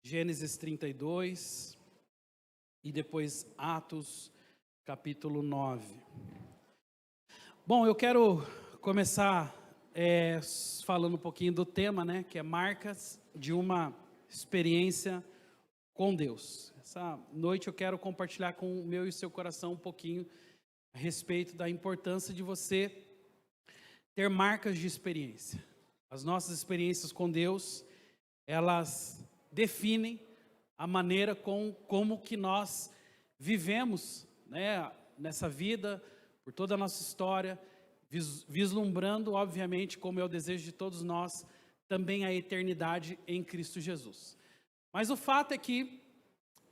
Gênesis 32 e depois Atos, capítulo 9. Bom, eu quero começar falando um pouquinho do tema, né, que é marcas de uma experiência com Deus. Essa noite eu quero compartilhar com o meu e o seu coração um pouquinho a respeito da importância de você ter marcas de experiência. As nossas experiências com Deus, elas definem a maneira como que nós vivemos, né, nessa vida, por toda a nossa história, vislumbrando, obviamente, como é o desejo de todos nós, também a eternidade em Cristo Jesus. Mas o fato é que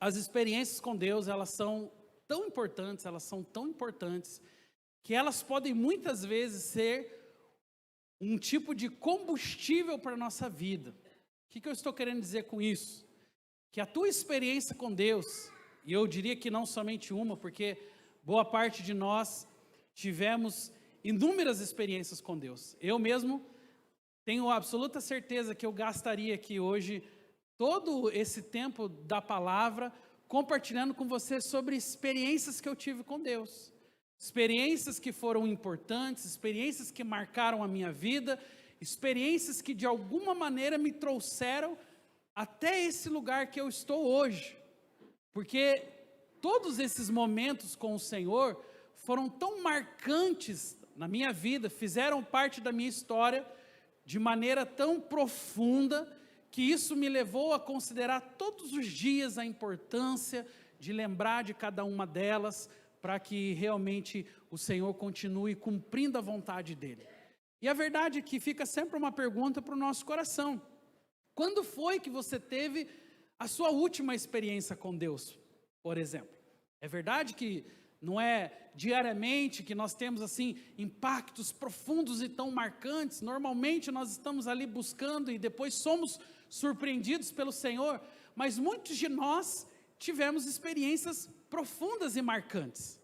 as experiências com Deus, elas são tão importantes, que elas podem muitas vezes ser um tipo de combustível para a nossa vida. O que eu estou querendo dizer com isso? Que a tua experiência com Deus, e eu diria que não somente uma, porque boa parte de nós tivemos inúmeras experiências com Deus. Eu mesmo tenho absoluta certeza que eu gastaria aqui hoje todo esse tempo da palavra compartilhando com você sobre experiências que eu tive com Deus. Experiências que foram importantes, experiências que marcaram a minha vida, experiências que de alguma maneira me trouxeram até esse lugar que eu estou hoje. Porque todos esses momentos com o Senhor foram tão marcantes na minha vida, fizeram parte da minha história de maneira tão profunda, que isso me levou a considerar todos os dias a importância de lembrar de cada uma delas, para que realmente o Senhor continue cumprindo a vontade dEle. E a verdade é que fica sempre uma pergunta para o nosso coração: quando foi que você teve a sua última experiência com Deus, por exemplo? É verdade que não é diariamente que nós temos assim impactos profundos e tão marcantes. Normalmente nós estamos ali buscando e depois somos surpreendidos pelo Senhor, mas muitos de nós tivemos experiências profundas e marcantes.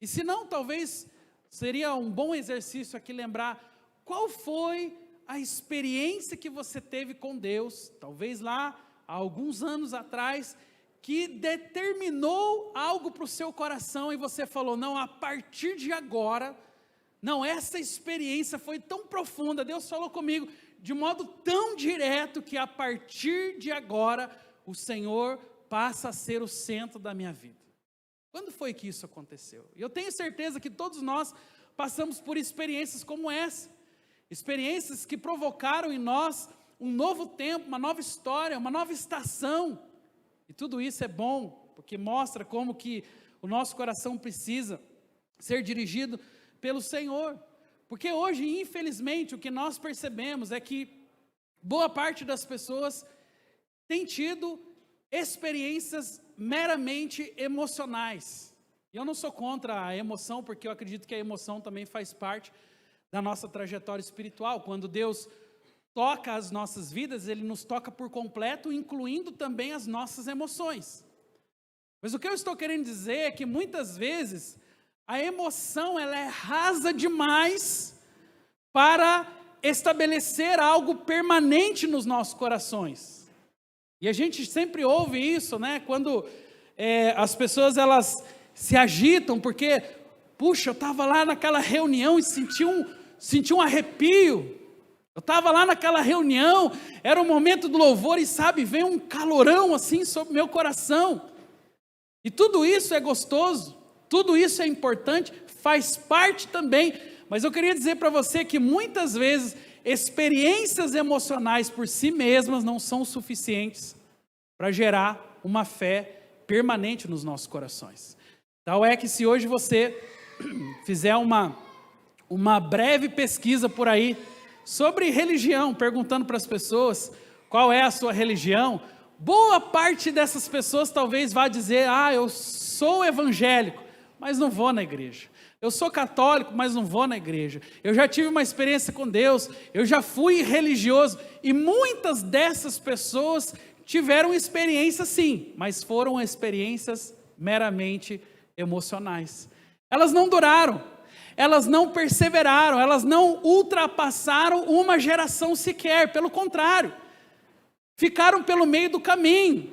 E se não, talvez seria um bom exercício aqui lembrar qual foi a experiência que você teve com Deus, talvez lá há alguns anos atrás, que determinou algo para o seu coração e você falou: não, a partir de agora, não, essa experiência foi tão profunda, Deus falou comigo de modo tão direto que a partir de agora o Senhor passa a ser o centro da minha vida. Quando foi que isso aconteceu? E eu tenho certeza que todos nós passamos por experiências como essa, experiências que provocaram em nós um novo tempo, uma nova história, uma nova estação. E tudo isso é bom, porque mostra como que o nosso coração precisa ser dirigido pelo Senhor. Porque hoje, infelizmente, o que nós percebemos é que boa parte das pessoas tem tido experiências meramente emocionais. E eu não sou contra a emoção, porque eu acredito que a emoção também faz parte da nossa trajetória espiritual. Quando Deus toca as nossas vidas, Ele nos toca por completo, incluindo também as nossas emoções. Mas o que eu estou querendo dizer é que muitas vezes a emoção ela é rasa demais para estabelecer algo permanente nos nossos corações. E a gente sempre ouve isso, né? Quando as pessoas elas se agitam, porque, puxa, eu estava lá naquela reunião e senti um arrepio. Eu estava lá naquela reunião, era o momento do louvor e sabe, vem um calorão assim sobre o meu coração. E tudo isso é gostoso, tudo isso é importante, faz parte também. Mas eu queria dizer para você que muitas vezes experiências emocionais por si mesmas não são suficientes para gerar uma fé permanente nos nossos corações. Tal é que se hoje você fizer uma breve pesquisa por aí sobre religião, perguntando para as pessoas qual é a sua religião, boa parte dessas pessoas talvez vá dizer: eu sou evangélico, mas não vou na igreja. Eu sou católico, mas não vou na igreja. Eu já tive uma experiência com Deus, eu já fui religioso. E muitas dessas pessoas tiveram experiências sim, mas foram experiências meramente emocionais. Elas não duraram, elas não perseveraram, elas não ultrapassaram uma geração sequer, pelo contrário. ficaram pelo meio do caminho,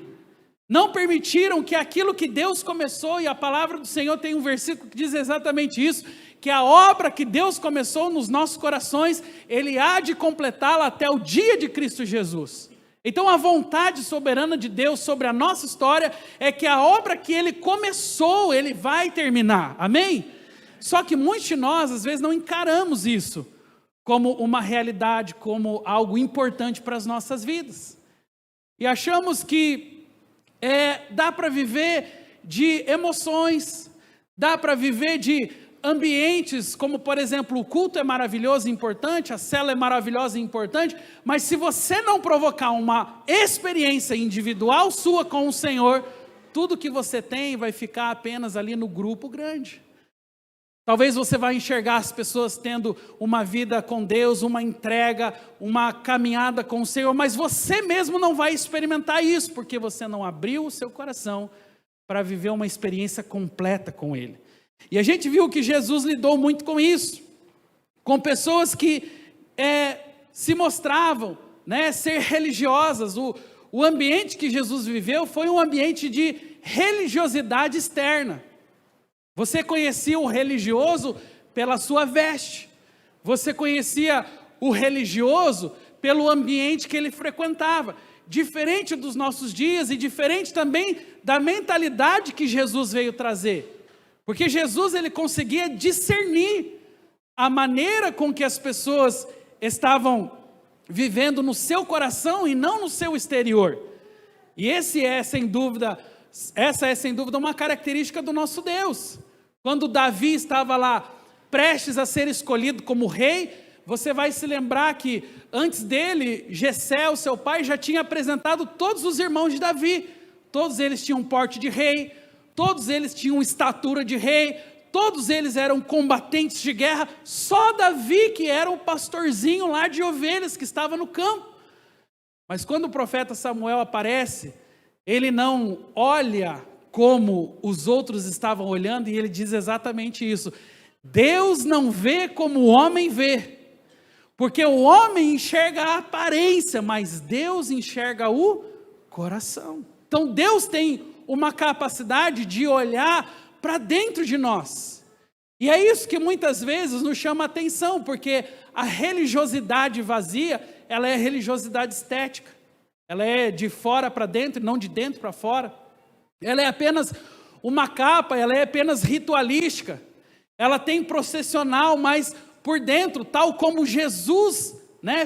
não permitiram que aquilo que Deus começou, e a palavra do Senhor tem um versículo que diz exatamente isso, que a obra que Deus começou nos nossos corações, Ele há de completá-la até o dia de Cristo Jesus. Então a vontade soberana de Deus sobre a nossa história é que a obra que Ele começou, Ele vai terminar, amém? Só que muitos de nós às vezes não encaramos isso como uma realidade, como algo importante para as nossas vidas. E achamos que dá para viver de emoções, dá para viver de ambientes, como por exemplo, o culto é maravilhoso e importante, a célula é maravilhosa e importante, mas se você não provocar uma experiência individual sua com o Senhor, tudo que você tem vai ficar apenas ali no grupo grande. Talvez você vai enxergar as pessoas tendo uma vida com Deus, uma entrega, uma caminhada com o Senhor, mas você mesmo não vai experimentar isso, porque você não abriu o seu coração para viver uma experiência completa com Ele. E a gente viu que Jesus lidou muito com isso, com pessoas que se mostravam, ser religiosas. O ambiente que Jesus viveu foi um ambiente de religiosidade externa. Você conhecia o religioso pela sua veste, você conhecia o religioso pelo ambiente que ele frequentava, diferente dos nossos dias e diferente também da mentalidade que Jesus veio trazer. Porque Jesus ele conseguia discernir a maneira com que as pessoas estavam vivendo no seu coração e não no seu exterior. E essa é sem dúvida uma característica do nosso Deus. Quando Davi estava lá prestes a ser escolhido como rei, você vai se lembrar que antes dele, Jessé, o seu pai, já tinha apresentado todos os irmãos de Davi. Todos eles tinham porte de rei, todos eles tinham estatura de rei, todos eles eram combatentes de guerra, só Davi que era o pastorzinho lá de ovelhas que estava no campo. Mas quando o profeta Samuel aparece, ele não olha como os outros estavam olhando, e ele diz exatamente isso: Deus não vê como o homem vê, porque o homem enxerga a aparência, mas Deus enxerga o coração. Então Deus tem uma capacidade de olhar para dentro de nós, e é isso que muitas vezes nos chama a atenção, porque a religiosidade vazia, ela é religiosidade estética, ela é de fora para dentro, não de dentro para fora, ela é apenas uma capa, ela é apenas ritualística, ela tem processional, mas por dentro, tal como Jesus,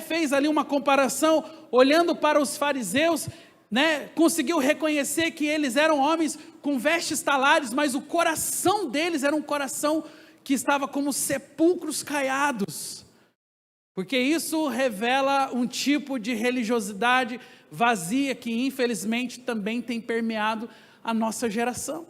fez ali uma comparação, olhando para os fariseus, conseguiu reconhecer que eles eram homens com vestes talares, mas o coração deles era um coração que estava como sepulcros caiados, porque isso revela um tipo de religiosidade vazia que infelizmente também tem permeado a nossa geração,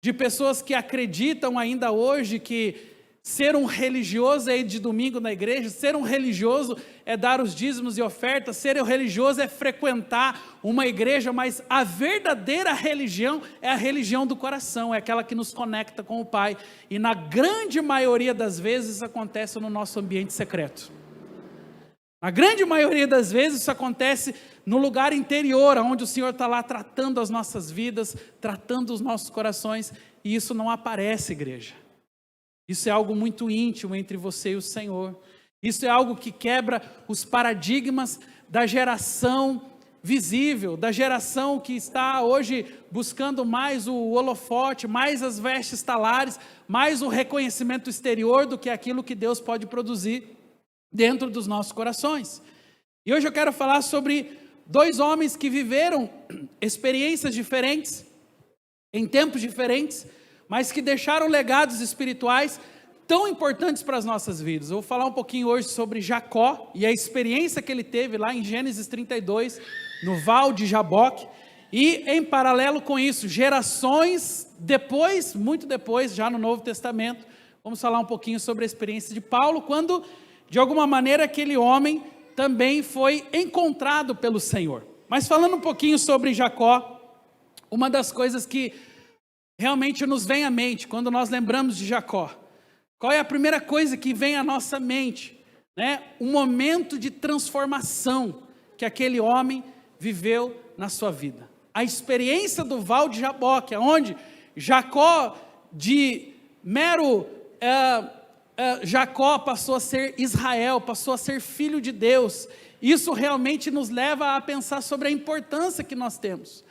de pessoas que acreditam ainda hoje que ser um religioso é ir de domingo na igreja, ser um religioso é dar os dízimos e ofertas, ser um religioso é frequentar uma igreja, mas a verdadeira religião é a religião do coração, é aquela que nos conecta com o Pai, e na grande maioria das vezes isso acontece no nosso ambiente secreto. Na grande maioria das vezes isso acontece no lugar interior, onde o Senhor está lá tratando as nossas vidas, tratando os nossos corações, e isso não aparece, igreja. Isso é algo muito íntimo entre você e o Senhor. Isso é algo que quebra os paradigmas da geração visível, da geração que está hoje buscando mais o holofote, mais as vestes talares, mais o reconhecimento exterior do que aquilo que Deus pode produzir dentro dos nossos corações. E hoje eu quero falar sobre dois homens que viveram experiências diferentes, em tempos diferentes, mas que deixaram legados espirituais tão importantes para as nossas vidas. Eu vou falar um pouquinho hoje sobre Jacó e a experiência que ele teve lá em Gênesis 32, no Val de Jaboque, e em paralelo com isso, gerações depois, muito depois, já no Novo Testamento, vamos falar um pouquinho sobre a experiência de Paulo, quando, de alguma maneira, aquele homem também foi encontrado pelo Senhor. Mas falando um pouquinho sobre Jacó, uma das coisas que realmente nos vem à mente quando nós lembramos de Jacó, qual é a primeira coisa que vem à nossa mente? Um momento de transformação que aquele homem viveu na sua vida. A experiência do Val de Jaboque, onde Jacó de mero Jacó passou a ser Israel, passou a ser filho de Deus. Isso realmente nos leva a pensar sobre a importância que nós temos,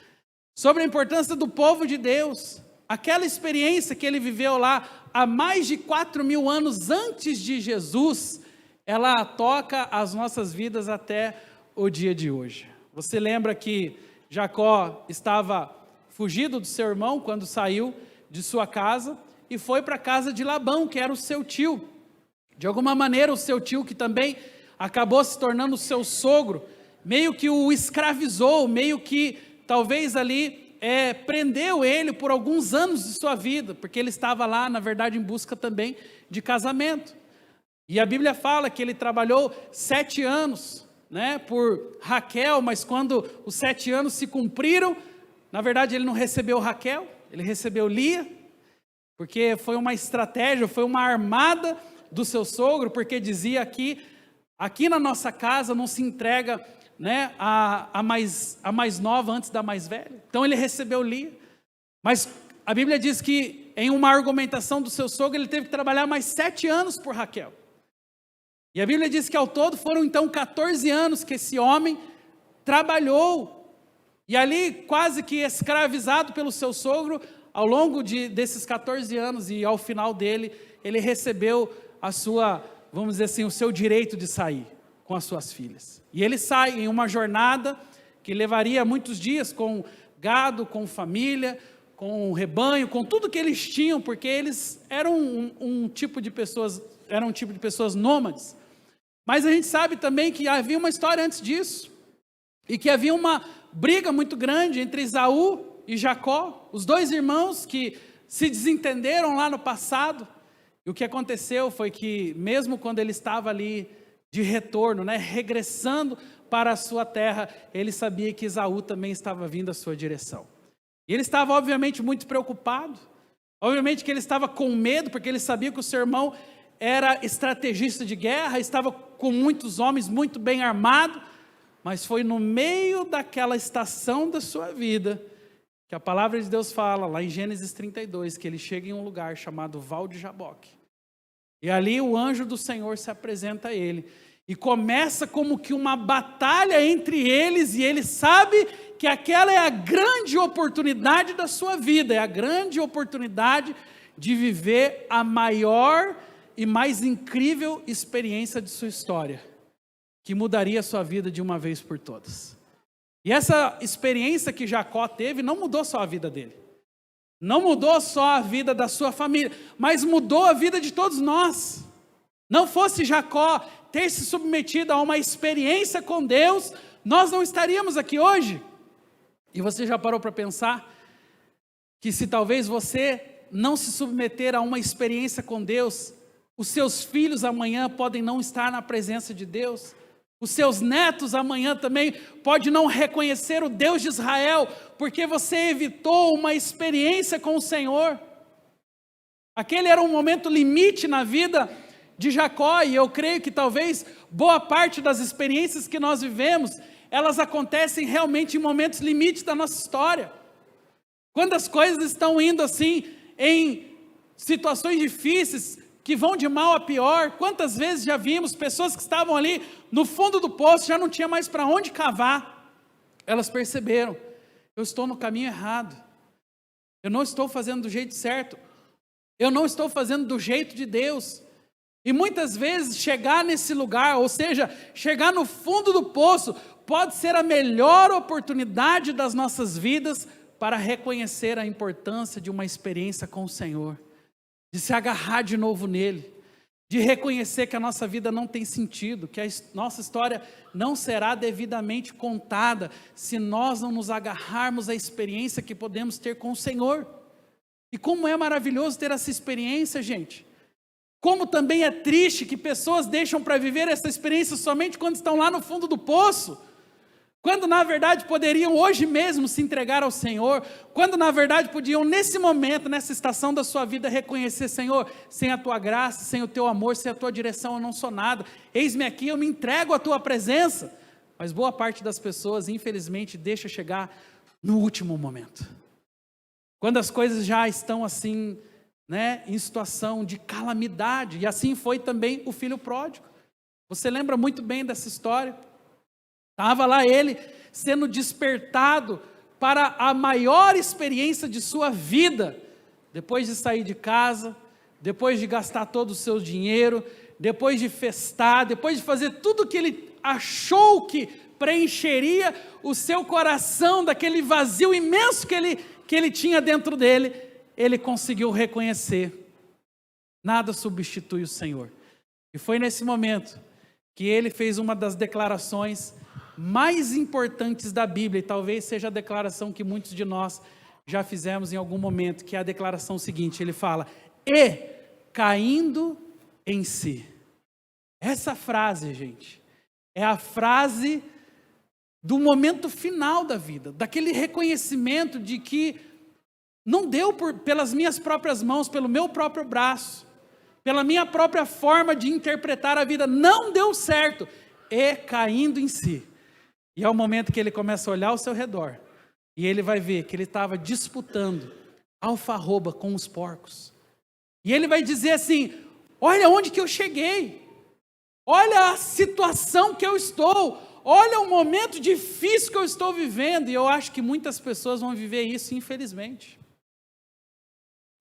sobre a importância do povo de Deus. Aquela experiência que ele viveu lá há mais de 4.000 anos antes de Jesus, ela toca as nossas vidas até o dia de hoje. Você lembra que Jacó estava fugido do seu irmão quando saiu de sua casa e foi para a casa de Labão, que era o seu tio. De alguma maneira, o seu tio, que também acabou se tornando seu sogro, meio que o escravizou, meio que talvez ali prendeu ele por alguns anos de sua vida, porque ele estava lá, na verdade, em busca também de casamento. E a Bíblia fala que ele trabalhou 7 anos, por Raquel, mas quando os 7 anos se cumpriram, na verdade ele não recebeu Raquel, ele recebeu Lia, porque foi uma estratégia, foi uma armada do seu sogro, porque dizia aqui na nossa casa não se entrega a mais nova antes da mais velha. Então ele recebeu Lia, mas a Bíblia diz que em uma argumentação do seu sogro, ele teve que trabalhar mais 7 anos por Raquel. E a Bíblia diz que ao todo foram então 14 anos que esse homem trabalhou, e ali quase que escravizado pelo seu sogro, ao longo desses 14 anos, e ao final dele, ele recebeu a sua, vamos dizer assim, o seu direito de sair com as suas filhas. E ele sai em uma jornada que levaria muitos dias, com gado, com família, com rebanho, com tudo que eles tinham, porque eles eram um tipo de pessoas nômades. Mas a gente sabe também que havia uma história antes disso, e que havia uma briga muito grande entre Esaú e Jacó, os dois irmãos que se desentenderam lá no passado. E o que aconteceu foi que, mesmo quando ele estava ali de retorno, regressando para a sua terra, ele sabia que Esaú também estava vindo à sua direção. E ele estava obviamente muito preocupado, obviamente que ele estava com medo, porque ele sabia que o seu irmão era estrategista de guerra, estava com muitos homens muito bem armado, mas foi no meio daquela estação da sua vida, que a palavra de Deus fala, lá em Gênesis 32, que ele chega em um lugar chamado Val de Jaboque. E ali o anjo do Senhor se apresenta a ele, e começa como que uma batalha entre eles, e ele sabe que aquela é a grande oportunidade da sua vida, é a grande oportunidade de viver a maior e mais incrível experiência de sua história, que mudaria a sua vida de uma vez por todas. E essa experiência que Jacó teve não mudou só a vida dele, não mudou só a vida da sua família, mas mudou a vida de todos nós. Não fosse Jacó ter se submetido a uma experiência com Deus, nós não estaríamos aqui hoje. E você já parou para pensar que se talvez você não se submeter a uma experiência com Deus, os seus filhos amanhã podem não estar na presença de Deus, os seus netos amanhã também podem não reconhecer o Deus de Israel, porque você evitou uma experiência com o Senhor. Aquele era um momento limite na vida de Jacó, e eu creio que talvez boa parte das experiências que nós vivemos, elas acontecem realmente em momentos limites da nossa história. Quando as coisas estão indo assim, em situações difíceis, que vão de mal a pior. Quantas vezes já vimos pessoas que estavam ali no fundo do poço, já não tinha mais para onde cavar. Elas perceberam, eu estou no caminho errado, eu não estou fazendo do jeito certo, eu não estou fazendo do jeito de Deus. E muitas vezes chegar nesse lugar, ou seja, chegar no fundo do poço, pode ser a melhor oportunidade das nossas vidas para reconhecer a importância de uma experiência com o Senhor, de se agarrar de novo nele, de reconhecer que a nossa vida não tem sentido, que a nossa história não será devidamente contada se nós não nos agarrarmos à experiência que podemos ter com o Senhor. E como é maravilhoso ter essa experiência, gente. Como também é triste que pessoas deixam para viver essa experiência somente quando estão lá no fundo do poço, quando na verdade poderiam hoje mesmo se entregar ao Senhor, quando na verdade podiam nesse momento, nessa estação da sua vida reconhecer: Senhor, sem a tua graça, sem o teu amor, sem a tua direção eu não sou nada, eis-me aqui, eu me entrego à tua presença. Mas boa parte das pessoas, infelizmente, deixa chegar no último momento. Quando as coisas já estão assim, em situação de calamidade. E assim foi também o filho pródigo. Você lembra muito bem dessa história? Estava lá ele sendo despertado para a maior experiência de sua vida. Depois de sair de casa, depois de gastar todo o seu dinheiro, depois de festar, depois de fazer tudo que ele achou que preencheria o seu coração, daquele vazio imenso que ele tinha dentro dele, ele conseguiu reconhecer: nada substitui o Senhor. E foi nesse momento que ele fez uma das declarações mais importantes da Bíblia, e talvez seja a declaração que muitos de nós já fizemos em algum momento, que é a declaração seguinte. Ele fala: e caindo em si. Essa frase, gente, é a frase do momento final da vida, daquele reconhecimento de que não deu pelas minhas próprias mãos, pelo meu próprio braço, pela minha própria forma de interpretar a vida, não deu certo, e caindo em si. E é o momento que ele começa a olhar ao seu redor, e ele vai ver que ele estava disputando alfarroba com os porcos. E ele vai dizer assim: olha onde que eu cheguei, olha a situação que eu estou, olha o momento difícil que eu estou vivendo. E eu acho que muitas pessoas vão viver isso, infelizmente.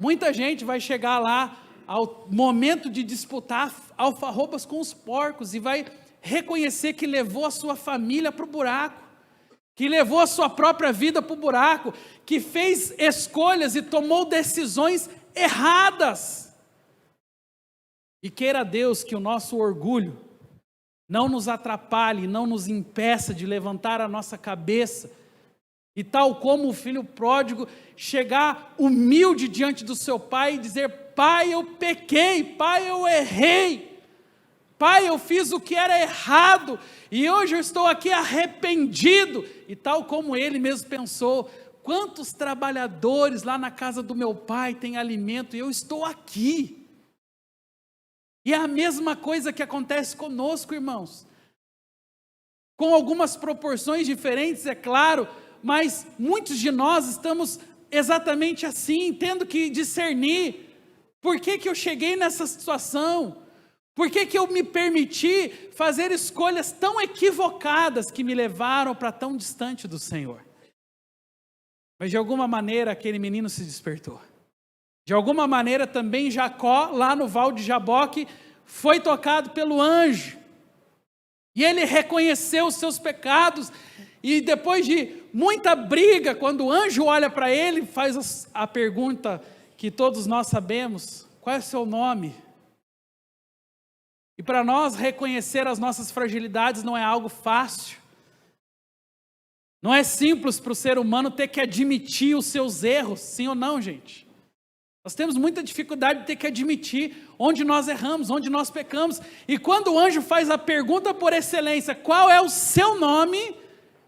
Muita gente vai chegar lá ao momento de disputar alfarrobas com os porcos e vai reconhecer que levou a sua família para o buraco, que levou a sua própria vida para o buraco, que fez escolhas e tomou decisões erradas. E queira Deus que o nosso orgulho não nos atrapalhe, não nos impeça de levantar a nossa cabeça, e tal como o filho pródigo, chegar humilde diante do seu pai e dizer: pai, eu pequei, pai, eu errei, pai, eu fiz o que era errado, e hoje eu estou aqui arrependido. E tal como ele mesmo pensou: quantos trabalhadores lá na casa do meu pai têm alimento, e eu estou aqui. E é a mesma coisa que acontece conosco, irmãos, com algumas proporções diferentes, é claro, mas muitos de nós estamos exatamente assim, tendo que discernir: por que eu cheguei nessa situação? Por que eu me permiti fazer escolhas tão equivocadas que me levaram para tão distante do Senhor? Mas de alguma maneira aquele menino se despertou. De alguma maneira também Jacó, lá no Val de Jaboque, foi tocado pelo anjo. E ele reconheceu os seus pecados. E depois de muita briga, quando o anjo olha para ele, faz a pergunta que todos nós sabemos: qual é o seu nome? E para nós reconhecer as nossas fragilidades não é algo fácil. Não é simples para o ser humano ter que admitir os seus erros, sim ou não, gente? Nós temos muita dificuldade de ter que admitir onde nós erramos, onde nós pecamos. E quando o anjo faz a pergunta por excelência: qual é o seu nome?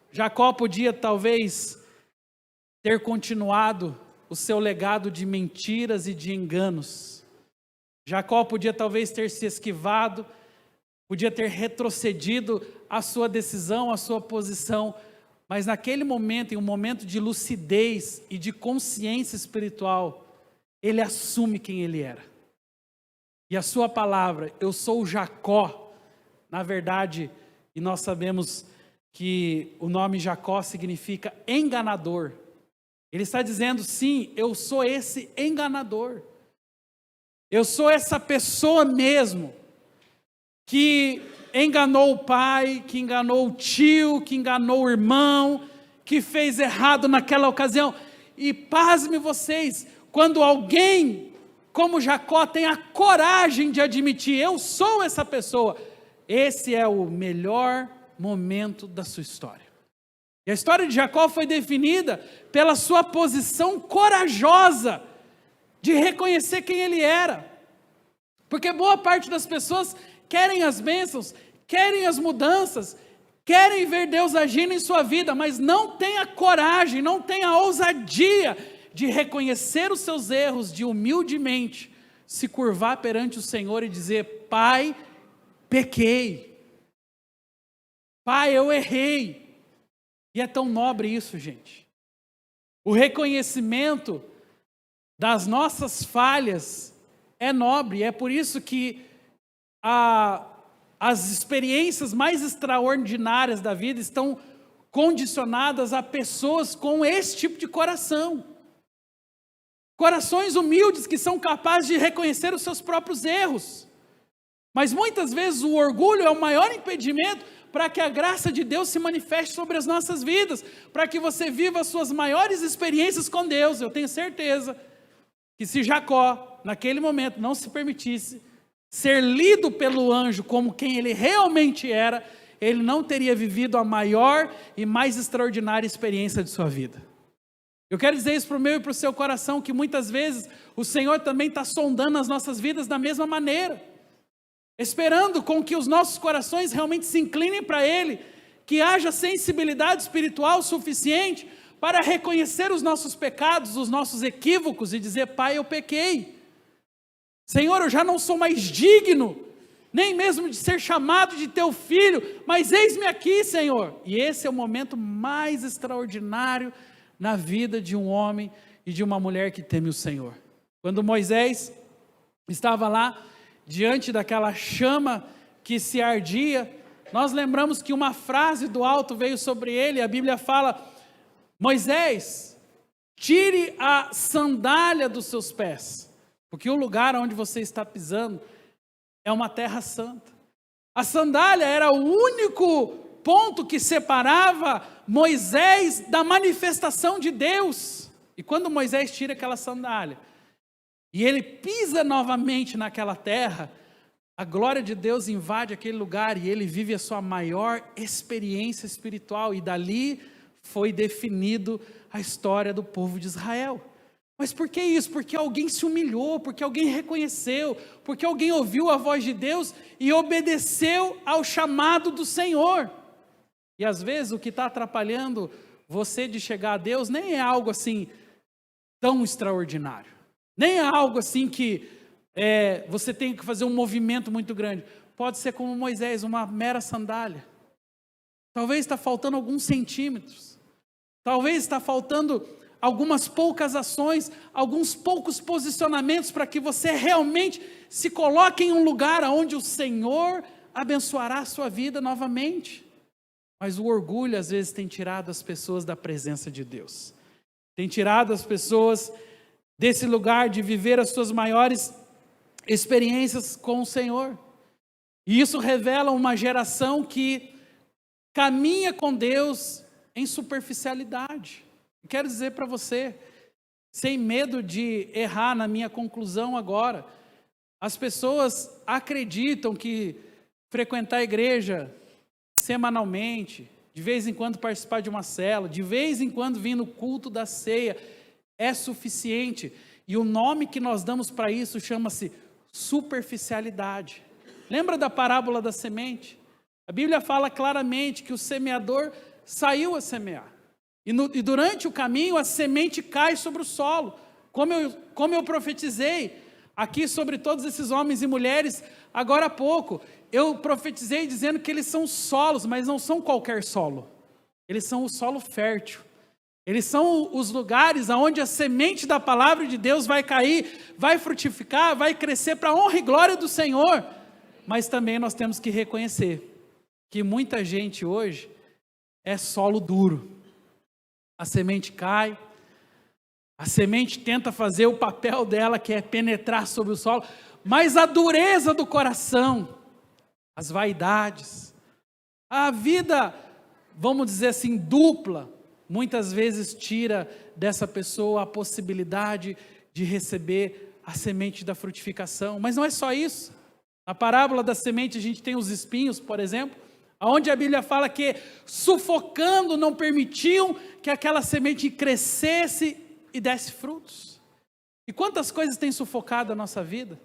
Jacó podia talvez ter continuado o seu legado de mentiras e de enganos. Jacó podia talvez ter se esquivado, podia ter retrocedido a sua decisão, a sua posição. Mas naquele momento, em um momento de lucidez e de consciência espiritual, ele assume quem ele era. E a sua palavra: eu sou Jacó, na verdade, e nós sabemos que o nome Jacó significa enganador. Ele está dizendo: sim, eu sou esse enganador. Eu sou essa pessoa mesmo, que enganou o pai, que enganou o tio, que enganou o irmão, que fez errado naquela ocasião. E pasme vocês, quando alguém como Jacó tem a coragem de admitir: eu sou essa pessoa, esse é o melhor momento da sua história. E a história de Jacó foi definida pela sua posição corajosa de reconhecer quem ele era. Porque boa parte das pessoas querem as bênçãos, querem as mudanças, querem ver Deus agindo em sua vida, mas não tem a coragem, não tem a ousadia de reconhecer os seus erros, de humildemente se curvar perante o Senhor e dizer: pai, pequei. Pai, eu errei. E é tão nobre isso, gente. O reconhecimento das nossas falhas é nobre. É por isso que as experiências mais extraordinárias da vida estão condicionadas a pessoas com esse tipo de coração. Corações humildes que são capazes de reconhecer os seus próprios erros. Mas muitas vezes o orgulho é o maior impedimento para que a graça de Deus se manifeste sobre as nossas vidas, para que você viva as suas maiores experiências com Deus. Eu tenho certeza que se Jacó, naquele momento, não se permitisse ser lido pelo anjo como quem ele realmente era, ele não teria vivido a maior e mais extraordinária experiência de sua vida. Eu quero dizer isso para o meu e para o seu coração, que muitas vezes o Senhor também está sondando as nossas vidas da mesma maneira, esperando com que os nossos corações realmente se inclinem para Ele, que haja sensibilidade espiritual suficiente para reconhecer os nossos pecados, os nossos equívocos e dizer: Pai, eu pequei. Senhor, eu já não sou mais digno, nem mesmo de ser chamado de teu filho, mas eis-me aqui, Senhor. E esse é o momento mais extraordinário na vida de um homem e de uma mulher que teme o Senhor. Quando Moisés estava lá, diante daquela chama que se ardia, nós lembramos que uma frase do alto veio sobre ele. A Bíblia fala: Moisés, tire a sandália dos seus pés, porque o lugar onde você está pisando é uma terra santa. A sandália era o único ponto que separava Moisés da manifestação de Deus. E quando Moisés tira aquela sandália e ele pisa novamente naquela terra, a glória de Deus invade aquele lugar e ele vive a sua maior experiência espiritual. E dali foi definido a história do povo de Israel. Mas por que isso? Porque alguém se humilhou, porque alguém reconheceu, porque alguém ouviu a voz de Deus e obedeceu ao chamado do Senhor. E às vezes o que está atrapalhando você de chegar a Deus nem é algo assim tão extraordinário, nem é algo assim que você tem que fazer um movimento muito grande. Pode ser como Moisés, uma mera sandália. Talvez está faltando alguns centímetros, talvez está faltando algumas poucas ações, alguns poucos posicionamentos para que você realmente se coloque em um lugar onde o Senhor abençoará a sua vida novamente. Mas o orgulho às vezes tem tirado as pessoas da presença de Deus, tem tirado as pessoas desse lugar de viver as suas maiores experiências com o Senhor. E isso revela uma geração que caminha com Deus em superficialidade. Quero dizer para você, sem medo de errar na minha conclusão agora, as pessoas acreditam que frequentar a igreja semanalmente, de vez em quando participar de uma célula, de vez em quando vir no culto da ceia, é suficiente. E o nome que nós damos para isso chama-se superficialidade. Lembra da parábola da semente? A Bíblia fala claramente que o semeador saiu a semear. E durante o caminho a semente cai sobre o solo, como eu profetizei aqui sobre todos esses homens e mulheres agora há pouco. Eu profetizei dizendo que eles são solos, mas não são qualquer solo, eles são o solo fértil, eles são os lugares onde a semente da palavra de Deus vai cair, vai frutificar, vai crescer para a honra e glória do Senhor. Mas também nós temos que reconhecer que muita gente hoje é solo duro. A semente cai, a semente tenta fazer o papel dela, que é penetrar sobre o solo, mas a dureza do coração, as vaidades, a vida, vamos dizer assim, dupla, muitas vezes tira dessa pessoa a possibilidade de receber a semente da frutificação. Mas não é só isso. Na parábola da semente a gente tem os espinhos, por exemplo, onde a Bíblia fala que sufocando não permitiam que aquela semente crescesse e desse frutos. E quantas coisas têm sufocado a nossa vida?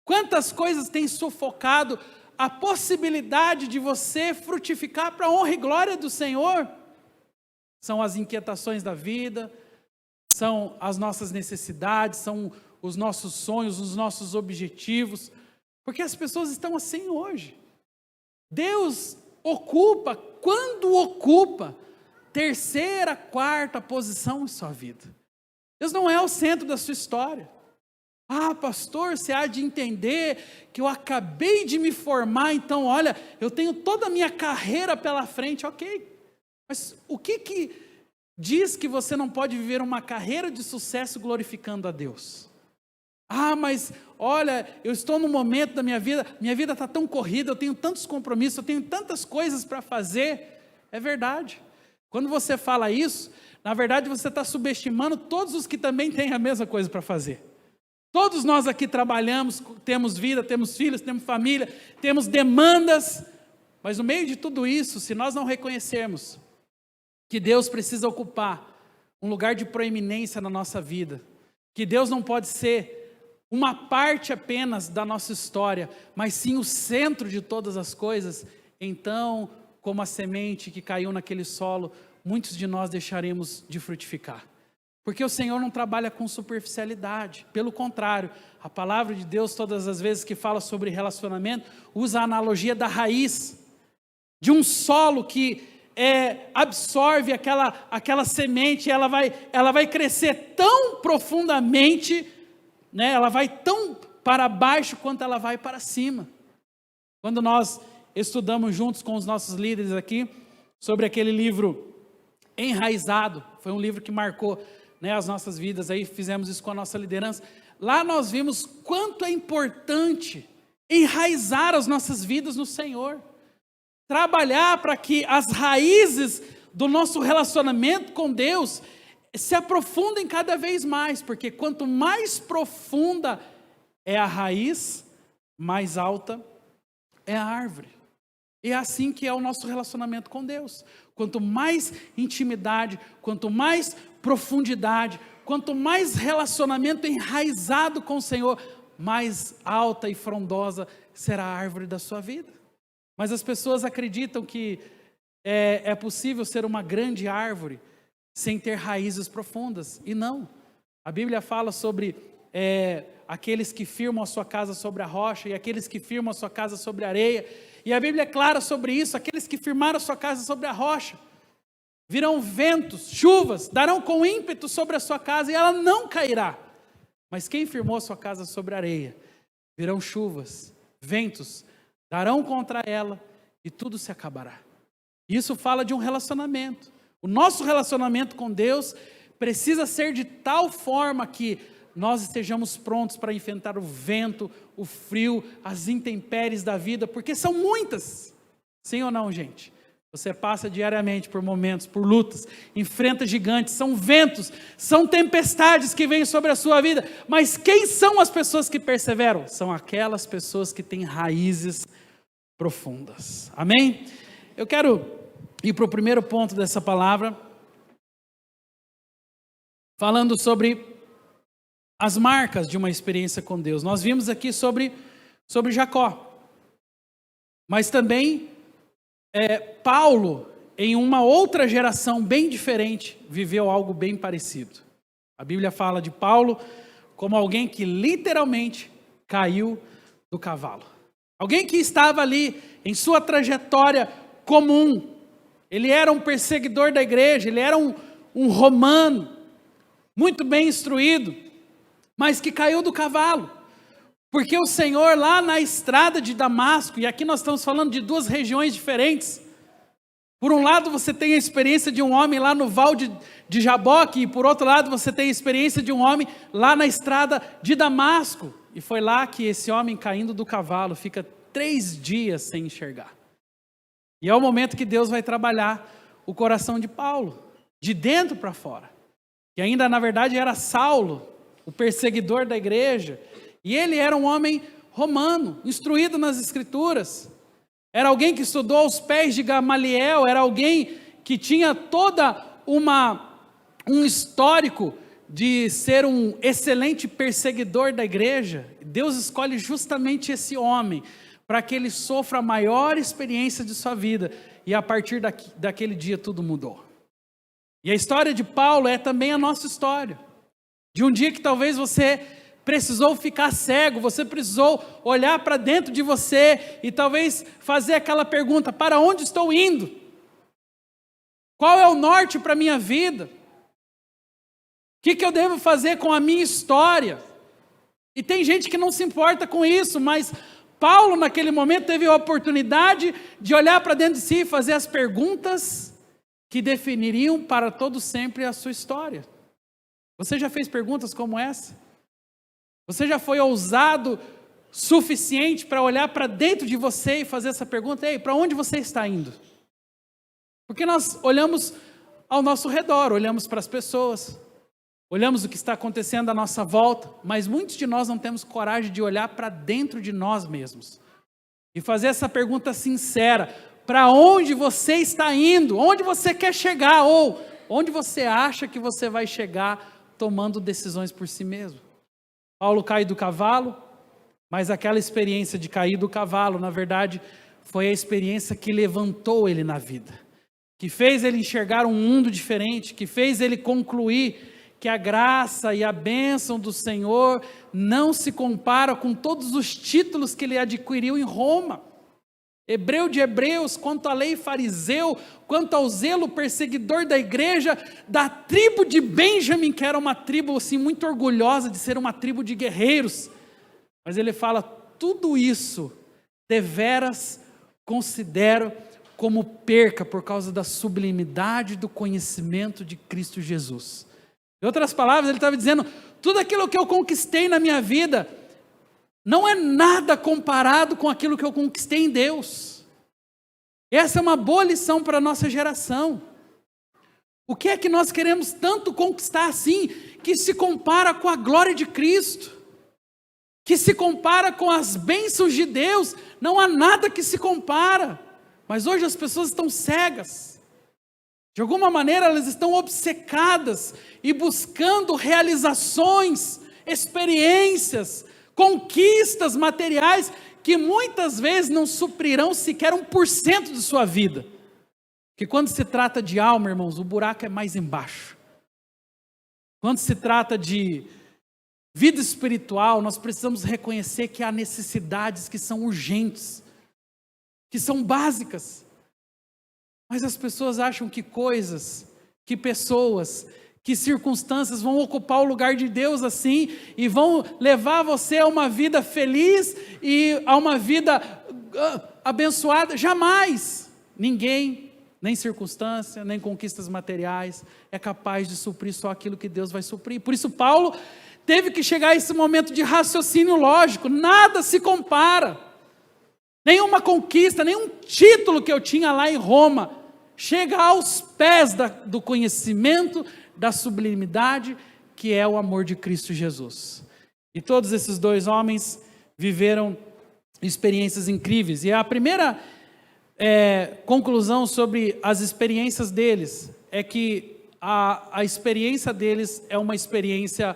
Quantas coisas têm sufocado a possibilidade de você frutificar para a honra e glória do Senhor? São as inquietações da vida, são as nossas necessidades, são os nossos sonhos, os nossos objetivos, porque as pessoas estão assim hoje. Deus ocupa, quando ocupa, terceira, quarta posição em sua vida. Deus não é o centro da sua história. Ah, pastor, você há de entender que eu acabei de me formar, então olha, eu tenho toda a minha carreira pela frente, ok. Mas o que diz que você não pode viver uma carreira de sucesso glorificando a Deus? Ah, mas olha, eu estou num momento da minha vida está tão corrida, eu tenho tantos compromissos, eu tenho tantas coisas para fazer. É verdade. Quando você fala isso, na verdade você está subestimando todos os que também têm a mesma coisa para fazer. Todos nós aqui trabalhamos, temos vida, temos filhos, temos família, temos demandas, mas no meio de tudo isso, se nós não reconhecermos que Deus precisa ocupar um lugar de proeminência na nossa vida, que Deus não pode ser uma parte apenas da nossa história, mas sim o centro de todas as coisas, então, como a semente que caiu naquele solo, muitos de nós deixaremos de frutificar. Porque o Senhor não trabalha com superficialidade, pelo contrário, a palavra de Deus, todas as vezes que fala sobre relacionamento, usa a analogia da raiz, de um solo que absorve aquela semente, ela vai crescer tão profundamente, né, ela vai tão para baixo quanto ela vai para cima. Quando nós estudamos juntos com os nossos líderes aqui, sobre aquele livro Enraizado, foi um livro que marcou, né, as nossas vidas, aí fizemos isso com a nossa liderança, lá nós vimos quanto é importante enraizar as nossas vidas no Senhor, trabalhar para que as raízes do nosso relacionamento com Deus se aprofundem cada vez mais, porque quanto mais profunda é a raiz, mais alta é a árvore. E é assim que é o nosso relacionamento com Deus. Quanto mais intimidade, quanto mais profundidade, quanto mais relacionamento enraizado com o Senhor, mais alta e frondosa será a árvore da sua vida. Mas as pessoas acreditam que é possível ser uma grande árvore sem ter raízes profundas, e não. A Bíblia fala sobre aqueles que firmam a sua casa sobre a rocha, e aqueles que firmam a sua casa sobre a areia, e a Bíblia é clara sobre isso, aqueles que firmaram a sua casa sobre a rocha, virão ventos, chuvas, darão com ímpeto sobre a sua casa, e ela não cairá, mas quem firmou a sua casa sobre a areia, virão chuvas, ventos, darão contra ela, e tudo se acabará. Isso fala de um relacionamento. O nosso relacionamento com Deus precisa ser de tal forma que nós estejamos prontos para enfrentar o vento, o frio, as intempéries da vida, porque são muitas. Sim ou não, gente? Você passa diariamente por momentos, por lutas, enfrenta gigantes, são ventos, são tempestades que vêm sobre a sua vida, mas quem são as pessoas que perseveram? São aquelas pessoas que têm raízes profundas. Amém? Eu quero ir para o primeiro ponto dessa palavra, falando sobre as marcas de uma experiência com Deus. Nós vimos aqui sobre Jacó, mas também Paulo, em uma outra geração bem diferente, viveu algo bem parecido. A Bíblia fala de Paulo como alguém que literalmente caiu do cavalo. Alguém que estava ali em sua trajetória comum. Ele era um perseguidor da igreja, ele era um romano, muito bem instruído, mas que caiu do cavalo, porque o Senhor lá na estrada de Damasco, e aqui nós estamos falando de duas regiões diferentes, por um lado você tem a experiência de um homem lá no Val de Jaboque, e por outro lado você tem a experiência de um homem lá na estrada de Damasco, e foi lá que esse homem caindo do cavalo, fica 3 dias sem enxergar. E é o momento que Deus vai trabalhar o coração de Paulo, de dentro para fora. Que ainda na verdade era Saulo, o perseguidor da igreja. E ele era um homem romano, instruído nas escrituras. Era alguém que estudou aos pés de Gamaliel, era alguém que tinha toda um histórico de ser um excelente perseguidor da igreja. Deus escolhe justamente esse homem, para que ele sofra a maior experiência de sua vida, e a partir daquele dia tudo mudou. E a história de Paulo é também a nossa história, de um dia que talvez você precisou ficar cego, você precisou olhar para dentro de você e talvez fazer aquela pergunta: para onde estou indo? Qual é o norte para a minha vida? O que eu devo fazer com a minha história? E tem gente que não se importa com isso, mas Paulo naquele momento teve a oportunidade de olhar para dentro de si e fazer as perguntas que definiriam para todo sempre a sua história. Você já fez perguntas como essa? Você já foi ousado suficiente para olhar para dentro de você e fazer essa pergunta: ei, para onde você está indo? Porque nós olhamos ao nosso redor, olhamos para as pessoas, olhamos o que está acontecendo à nossa volta, mas muitos de nós não temos coragem de olhar para dentro de nós mesmos e fazer essa pergunta sincera: para onde você está indo? Onde você quer chegar? Ou onde você acha que você vai chegar tomando decisões por si mesmo? Paulo cai do cavalo, mas aquela experiência de cair do cavalo, na verdade, foi a experiência que levantou ele na vida, que fez ele enxergar um mundo diferente, que fez ele concluir que a graça e a bênção do Senhor não se compara com todos os títulos que ele adquiriu em Roma. Hebreu de hebreus, quanto à lei fariseu, quanto ao zelo perseguidor da igreja, da tribo de Benjamim, que era uma tribo assim, muito orgulhosa de ser uma tribo de guerreiros. Mas ele fala: tudo isso deveras considero como perca por causa da sublimidade do conhecimento de Cristo Jesus. Em outras palavras, ele estava dizendo: tudo aquilo que eu conquistei na minha vida não é nada comparado com aquilo que eu conquistei em Deus. Essa é uma boa lição para a nossa geração. O que é que nós queremos tanto conquistar assim, que se compara com a glória de Cristo, que se compara com as bênçãos de Deus? Não há nada que se compara. Mas hoje as pessoas estão cegas. De alguma maneira elas estão obcecadas e buscando realizações, experiências, conquistas materiais que muitas vezes não suprirão sequer 1% de sua vida. Porque quando se trata de alma, irmãos, o buraco é mais embaixo. Quando se trata de vida espiritual, nós precisamos reconhecer que há necessidades que são urgentes, que são básicas. Mas as pessoas acham que coisas, que pessoas, que circunstâncias vão ocupar o lugar de Deus assim, e vão levar você a uma vida feliz e a uma vida abençoada. Jamais! Ninguém, nem circunstância, nem conquistas materiais, é capaz de suprir só aquilo que Deus vai suprir. Por isso Paulo teve que chegar a esse momento de raciocínio lógico: nada se compara. Nenhuma conquista, nenhum título que eu tinha lá em Roma chega aos pés do conhecimento da sublimidade que é o amor de Cristo Jesus. E todos esses dois homens viveram experiências incríveis. E a primeira conclusão sobre as experiências deles é que a experiência deles é uma experiência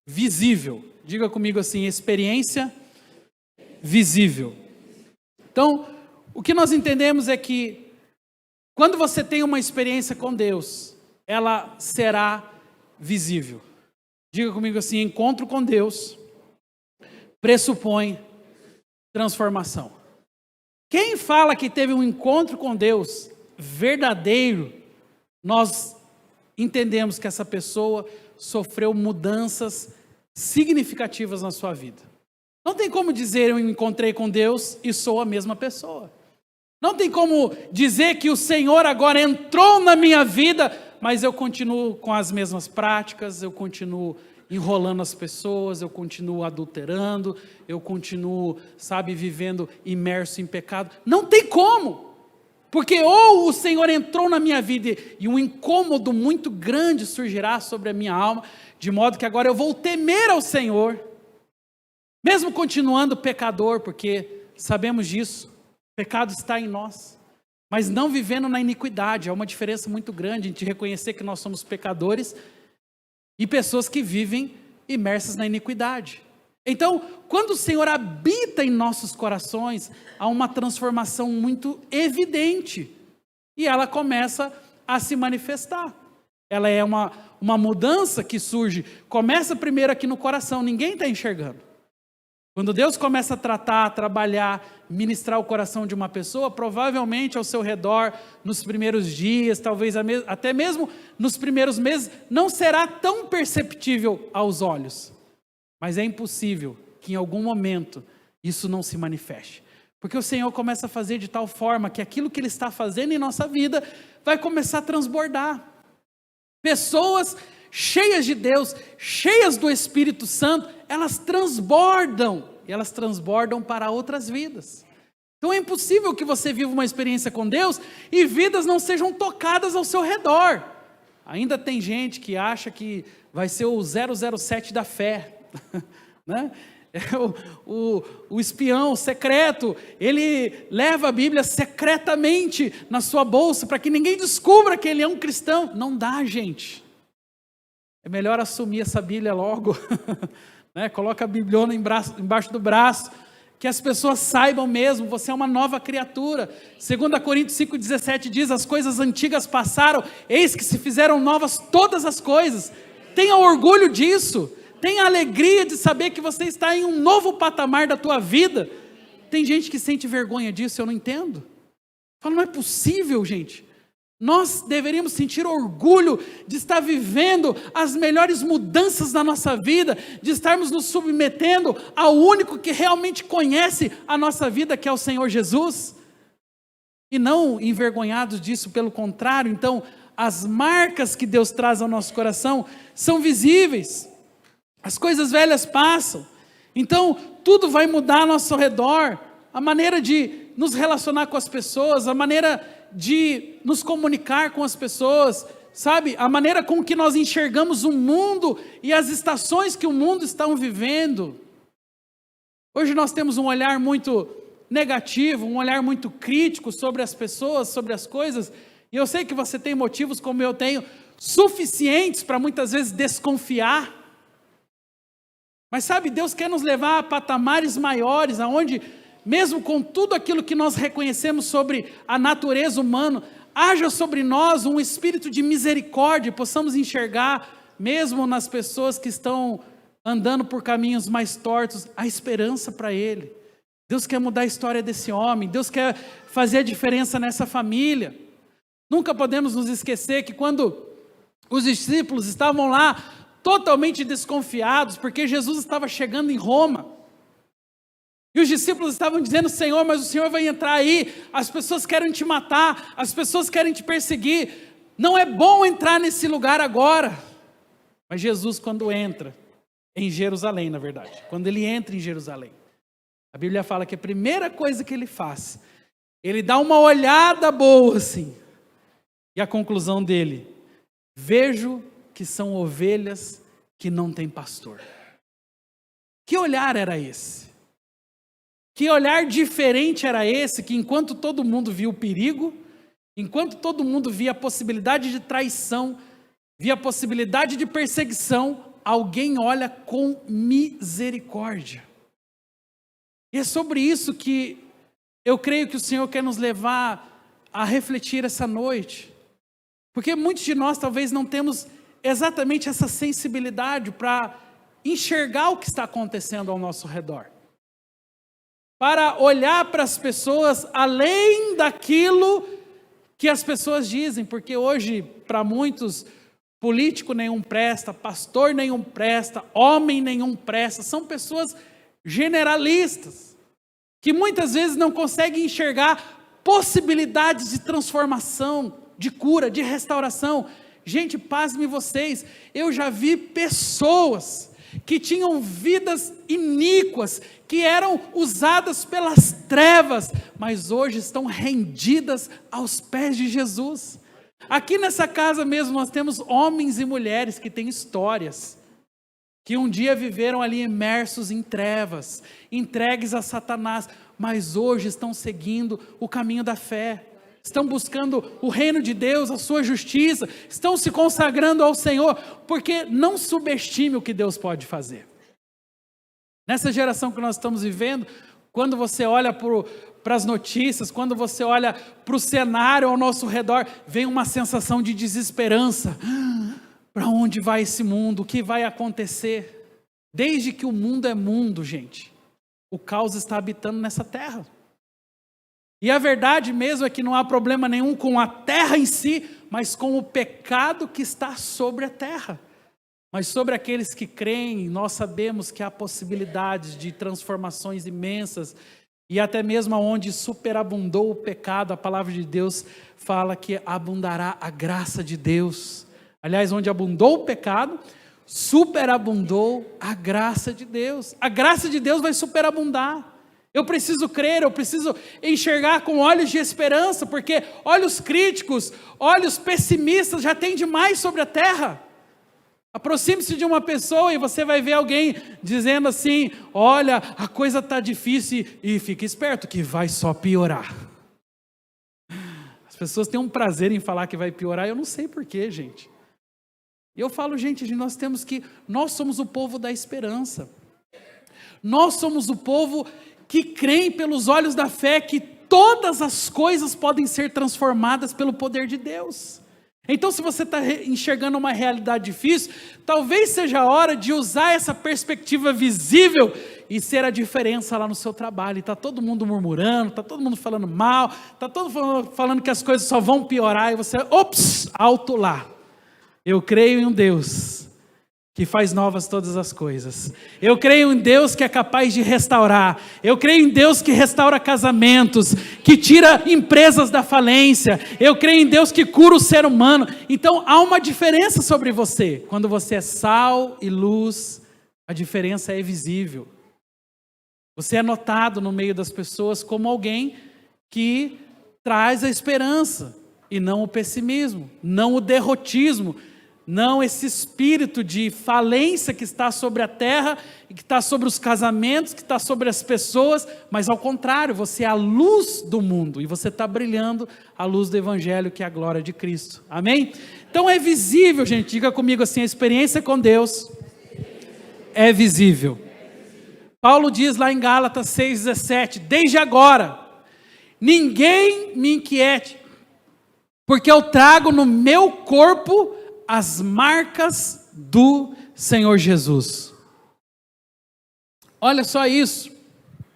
visível. Diga comigo assim: experiência visível. Então, o que nós entendemos é que quando você tem uma experiência com Deus, ela será visível. Diga comigo assim: encontro com Deus pressupõe transformação. Quem fala que teve um encontro com Deus verdadeiro, nós entendemos que essa pessoa sofreu mudanças significativas na sua vida. Não tem como dizer eu encontrei com Deus e sou a mesma pessoa. Não tem como dizer que o Senhor agora entrou na minha vida, mas eu continuo com as mesmas práticas, eu continuo enrolando as pessoas, eu continuo adulterando, eu continuo, vivendo imerso em pecado. Não tem como, porque ou o Senhor entrou na minha vida e um incômodo muito grande surgirá sobre a minha alma, de modo que agora eu vou temer ao Senhor, mesmo continuando pecador, porque sabemos disso, o pecado está em nós, mas não vivendo na iniquidade. Há uma diferença muito grande entre reconhecer que nós somos pecadores e pessoas que vivem imersas na iniquidade. Então, quando o Senhor habita em nossos corações, há uma transformação muito evidente, e ela começa a se manifestar. ela é uma mudança que surge, começa primeiro aqui no coração, ninguém está enxergando. Quando Deus começa a tratar, a trabalhar, ministrar o coração de uma pessoa, provavelmente ao seu redor, nos primeiros dias, talvez até mesmo nos primeiros meses, não será tão perceptível aos olhos. Mas é impossível que em algum momento isso não se manifeste. Porque o Senhor começa a fazer de tal forma que aquilo que Ele está fazendo em nossa vida vai começar a transbordar. Pessoas cheias de Deus, cheias do Espírito Santo, elas transbordam, e elas transbordam para outras vidas. Então é impossível que você viva uma experiência com Deus e vidas não sejam tocadas ao seu redor. Ainda tem gente que acha que vai ser o 007 da fé, né? O espião secreto, ele leva a Bíblia secretamente na sua bolsa, para que ninguém descubra que ele é um cristão. Não dá, gente. É melhor assumir essa Bíblia logo, né? Coloca a Bibliona embaixo do braço, que as pessoas saibam mesmo, você é uma nova criatura. 2 Coríntios 5,17 diz, as coisas antigas passaram, eis que se fizeram novas todas as coisas. Tenha orgulho disso, tenha alegria de saber que você está em um novo patamar da tua vida. Tem gente que sente vergonha disso, eu não entendo. Fala, não é possível, gente. Nós deveríamos sentir orgulho de estar vivendo as melhores mudanças da nossa vida, de estarmos nos submetendo ao único que realmente conhece a nossa vida, que é o Senhor Jesus, e não envergonhados disso, pelo contrário. Então, as marcas que Deus traz ao nosso coração são visíveis, as coisas velhas passam, então tudo vai mudar ao nosso redor, a maneira de nos relacionar com as pessoas, a maneira de nos comunicar com as pessoas, sabe? A maneira com que nós enxergamos o mundo e as estações que o mundo está vivendo. Hoje nós temos um olhar muito negativo, um olhar muito crítico sobre as pessoas, sobre as coisas, e eu sei que você tem motivos, como eu tenho, suficientes para muitas vezes desconfiar. Mas sabe, Deus quer nos levar a patamares maiores, aonde mesmo com tudo aquilo que nós reconhecemos sobre a natureza humana, haja sobre nós um espírito de misericórdia, possamos enxergar, mesmo nas pessoas que estão andando por caminhos mais tortos, a esperança para ele. Deus quer mudar a história desse homem, Deus quer fazer a diferença nessa família. Nunca podemos nos esquecer que quando os discípulos estavam lá, totalmente desconfiados, porque Jesus estava chegando em Roma, e os discípulos estavam dizendo, Senhor, mas o Senhor vai entrar aí, as pessoas querem te matar, as pessoas querem te perseguir, não é bom entrar nesse lugar agora. Mas Jesus, quando entra em Jerusalém, na verdade, quando ele entra em Jerusalém, a Bíblia fala que a primeira coisa que ele faz, ele dá uma olhada boa assim, e a conclusão dele, vejo que são ovelhas que não têm pastor. Que olhar era esse? Que olhar diferente era esse, que enquanto todo mundo via o perigo, enquanto todo mundo via a possibilidade de traição, via a possibilidade de perseguição, alguém olha com misericórdia. E é sobre isso que eu creio que o Senhor quer nos levar a refletir essa noite. Porque muitos de nós talvez não temos exatamente essa sensibilidade para enxergar o que está acontecendo ao nosso redor. Para olhar para as pessoas além daquilo que as pessoas dizem, porque hoje, para muitos, político nenhum presta, pastor nenhum presta, homem nenhum presta, são pessoas generalistas, que muitas vezes não conseguem enxergar possibilidades de transformação, de cura, de restauração. Gente, pasmem vocês, eu já vi pessoas que tinham vidas iníquas, que eram usadas pelas trevas, mas hoje estão rendidas aos pés de Jesus. Aqui nessa casa mesmo nós temos homens e mulheres que têm histórias, que um dia viveram ali imersos em trevas, entregues a Satanás, mas hoje estão seguindo o caminho da fé, estão buscando o reino de Deus, a sua justiça, estão se consagrando ao Senhor, porque não subestime o que Deus pode fazer. Nessa geração que nós estamos vivendo, Quando você olha para as notícias, quando você olha para o cenário ao nosso redor, vem uma sensação de desesperança. Para onde vai esse mundo? O que vai acontecer? Desde que o mundo é mundo, gente, o caos está habitando nessa terra. E a verdade mesmo é que não há problema nenhum com a terra em si, mas com o pecado que está sobre a terra. Mas sobre aqueles que creem, nós sabemos que há possibilidades de transformações imensas, e até mesmo onde superabundou o pecado, a palavra de Deus fala que abundará a graça de Deus. Aliás, onde abundou o pecado, superabundou a graça de Deus. A graça de Deus vai superabundar. Eu preciso crer, eu preciso enxergar com olhos de esperança, porque olhos críticos, olhos pessimistas já tem demais sobre a terra. Aproxime-se de uma pessoa e você vai ver alguém dizendo assim: olha, a coisa está difícil, e fique esperto que vai só piorar. As pessoas têm um prazer em falar que vai piorar, eu não sei porquê, gente. E eu falo, gente, nós somos o povo da esperança. Nós somos o povo que crê pelos olhos da fé que todas as coisas podem ser transformadas pelo poder de Deus. Então, se você está enxergando uma realidade difícil, talvez seja a hora de usar essa perspectiva visível e ser a diferença lá no seu trabalho. Está todo mundo murmurando, está todo mundo falando mal, está todo mundo falando que as coisas só vão piorar, e você, ops, alto lá. Eu creio em um Deus que faz novas todas as coisas. Eu creio em Deus que é capaz de restaurar. Eu creio em Deus que restaura casamentos, que tira empresas da falência. Eu creio em Deus que cura o ser humano. Então há uma diferença sobre você. Quando você é sal e luz, a diferença é visível. Você é notado no meio das pessoas como alguém que traz a esperança e não o pessimismo, não o derrotismo, não esse espírito de falência que está sobre a terra, que está sobre os casamentos, que está sobre as pessoas, mas ao contrário, você é a luz do mundo, e você está brilhando a luz do Evangelho, que é a glória de Cristo, amém? Então é visível, gente, diga comigo assim, a experiência com Deus é visível. Paulo diz lá em Gálatas 6,17, desde agora, ninguém me inquiete, porque eu trago no meu corpo as marcas do Senhor Jesus. Olha só isso.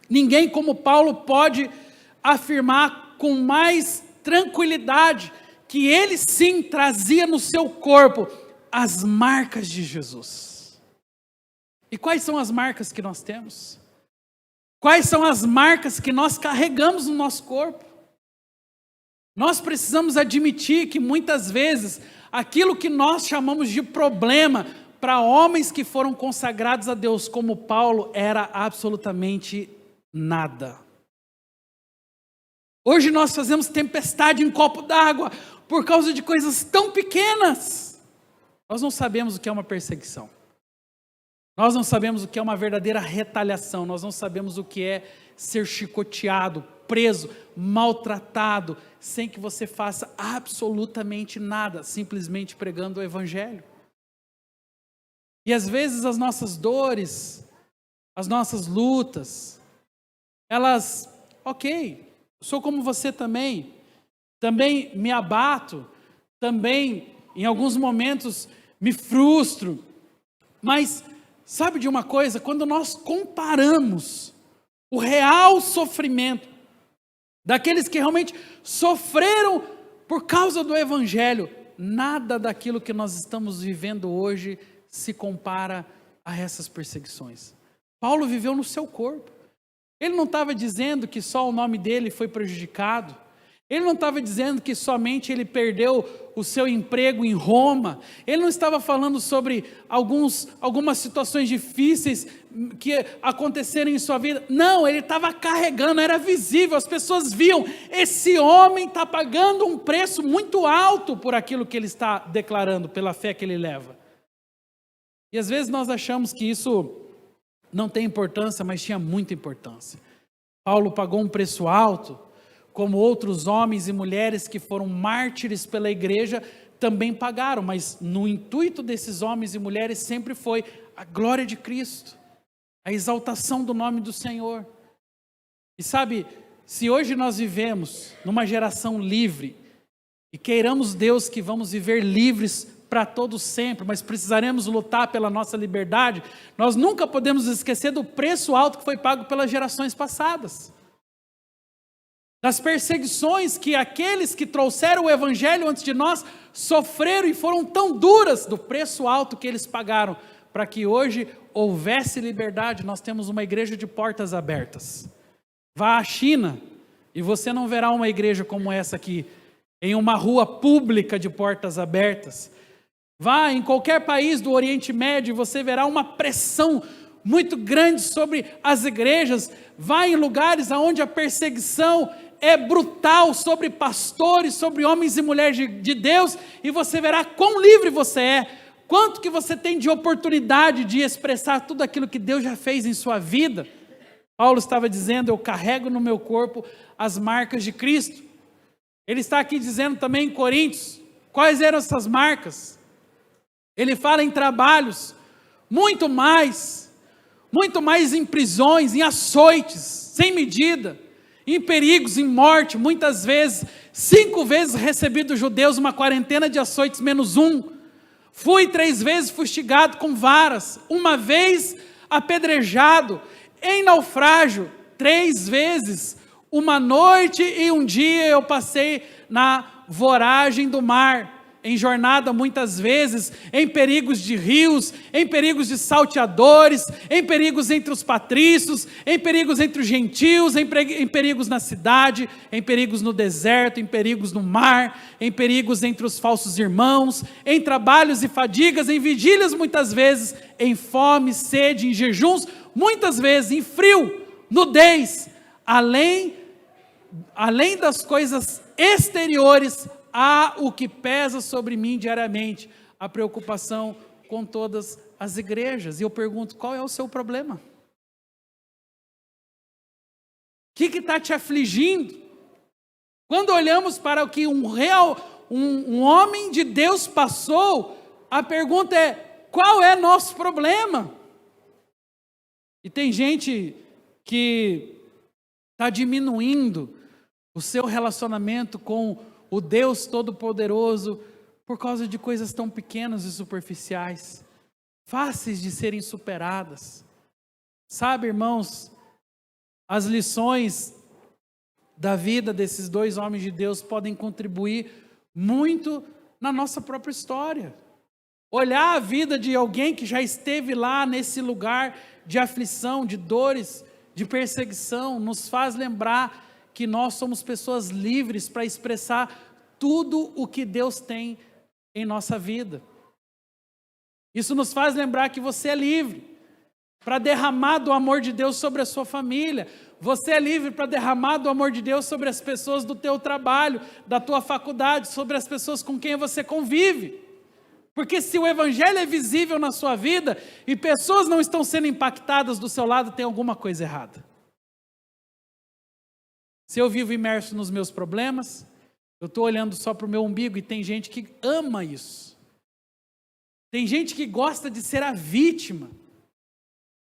Ninguém como Paulo pode afirmar com mais tranquilidade que ele sim trazia no seu corpo as marcas de Jesus. E quais são as marcas que nós temos? Quais são as marcas que nós carregamos no nosso corpo? Nós precisamos admitir que muitas vezes aquilo que nós chamamos de problema para homens que foram consagrados a Deus como Paulo era absolutamente nada. Hoje nós fazemos tempestade em copo d'água por causa de coisas tão pequenas. Nós não sabemos o que é uma perseguição. Nós não sabemos o que é uma verdadeira retaliação. Nós não sabemos o que é ser chicoteado, preso, maltratado, sem que você faça absolutamente nada, simplesmente pregando o Evangelho. E às vezes as nossas dores, as nossas lutas, elas, ok, sou como você também me abato, também em alguns momentos me frustro, mas sabe de uma coisa? Quando nós comparamos o real sofrimento daqueles que realmente sofreram por causa do Evangelho, nada daquilo que nós estamos vivendo hoje se compara a essas perseguições. Paulo viveu no seu corpo. Ele não estava dizendo que só o nome dele foi prejudicado. Ele não estava dizendo que somente ele perdeu o seu emprego em Roma. Ele não estava falando sobre algumas situações difíceis que aconteceram em sua vida. Não, ele estava carregando, era visível, as pessoas viam, esse homem está pagando um preço muito alto por aquilo que ele está declarando, pela fé que ele leva. E às vezes nós achamos que isso não tem importância, mas tinha muita importância. Paulo pagou um preço alto, como outros homens e mulheres que foram mártires pela igreja também pagaram, mas no intuito desses homens e mulheres sempre foi a glória de Cristo, a exaltação do nome do Senhor. E sabe, se hoje nós vivemos numa geração livre, e queiramos Deus que vamos viver livres para todos sempre, mas precisaremos lutar pela nossa liberdade, nós nunca podemos esquecer do preço alto que foi pago pelas gerações passadas. Das perseguições que aqueles que trouxeram o Evangelho antes de nós sofreram e foram tão duras, do preço alto que eles pagaram, para que hoje houvesse liberdade. Nós temos uma igreja de portas abertas. Vá à China e você não verá uma igreja como essa aqui, em uma rua pública de portas abertas. Vá em qualquer país do Oriente Médio e você verá uma pressão muito grande sobre as igrejas. Vá em lugares onde a perseguição é brutal sobre pastores, sobre homens e mulheres de Deus, e você verá quão livre você é, quanto que você tem de oportunidade de expressar tudo aquilo que Deus já fez em sua vida. Paulo estava dizendo, eu carrego no meu corpo as marcas de Cristo. Ele está aqui dizendo também em Coríntios, quais eram essas marcas? Ele fala em trabalhos, muito mais em prisões, em açoites, sem medida, em perigos, em morte, muitas vezes, 5 vezes recebi dos judeus uma quarentena de açoites menos 1, fui 3 vezes fustigado com varas, 1 vez apedrejado, em naufrágio, 3 vezes, 1 noite e 1 dia eu passei na voragem do mar, em jornada muitas vezes, em perigos de rios, em perigos de salteadores, em perigos entre os patrícios, em perigos entre os gentios, em perigos na cidade, em perigos no deserto, em perigos no mar, em perigos entre os falsos irmãos, em trabalhos e fadigas, em vigílias muitas vezes, em fome, sede, em jejuns, muitas vezes em frio, nudez, além das coisas exteriores, há o que pesa sobre mim diariamente, a preocupação com todas as igrejas. E eu pergunto, qual é o seu problema? O que está te afligindo? Quando olhamos para o que um homem de Deus passou, a pergunta é, qual é nosso problema? E tem gente que está diminuindo o seu relacionamento com o Deus Todo-Poderoso por causa de coisas tão pequenas e superficiais, fáceis de serem superadas. Sabe, irmãos, as lições da vida desses 2 homens de Deus podem contribuir muito na nossa própria história. Olhar a vida de alguém que já esteve lá nesse lugar de aflição, de dores, de perseguição, nos faz lembrar que nós somos pessoas livres para expressar tudo o que Deus tem em nossa vida. Isso nos faz lembrar que você é livre para derramar do amor de Deus sobre a sua família. Você é livre para derramar do amor de Deus sobre as pessoas do teu trabalho, da tua faculdade, sobre as pessoas com quem você convive. Porque se o Evangelho é visível na sua vida e pessoas não estão sendo impactadas do seu lado, tem alguma coisa errada. Se eu vivo imerso nos meus problemas, eu estou olhando só para o meu umbigo, e tem gente que ama isso. Tem gente que gosta de ser a vítima.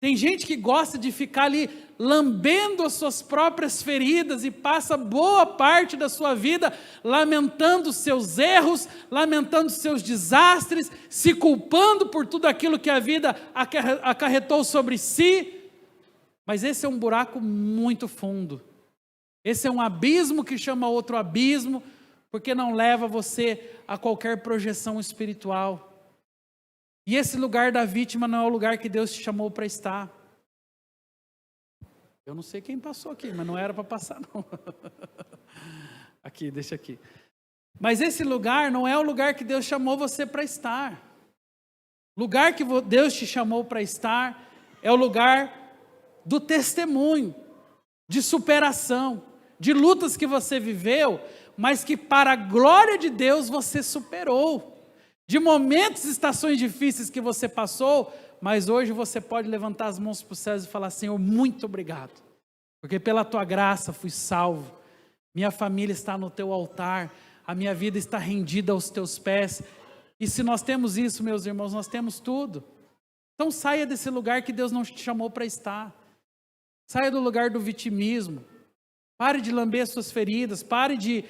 Tem gente que gosta de ficar ali lambendo as suas próprias feridas e passa boa parte da sua vida lamentando os seus erros, lamentando os seus desastres, se culpando por tudo aquilo que a vida acarretou sobre si. Mas esse é um buraco muito fundo. Esse é um abismo que chama outro abismo, porque não leva você a qualquer projeção espiritual. E esse lugar da vítima não é o lugar que Deus te chamou para estar. Eu não sei quem passou aqui, mas não era para passar não. Aqui, deixa aqui. Mas esse lugar não é o lugar que Deus chamou você para estar. O lugar que Deus te chamou para estar é o lugar do testemunho, de superação, de lutas que você viveu, mas que para a glória de Deus você superou. De momentos, estações difíceis que você passou, mas hoje você pode levantar as mãos para os céus e falar, Senhor, muito obrigado, porque pela tua graça fui salvo, minha família está no teu altar, a minha vida está rendida aos teus pés. E se nós temos isso, meus irmãos, nós temos tudo. Então saia desse lugar que Deus não te chamou para estar. Saia do lugar do vitimismo. Pare de lamber as suas feridas, pare de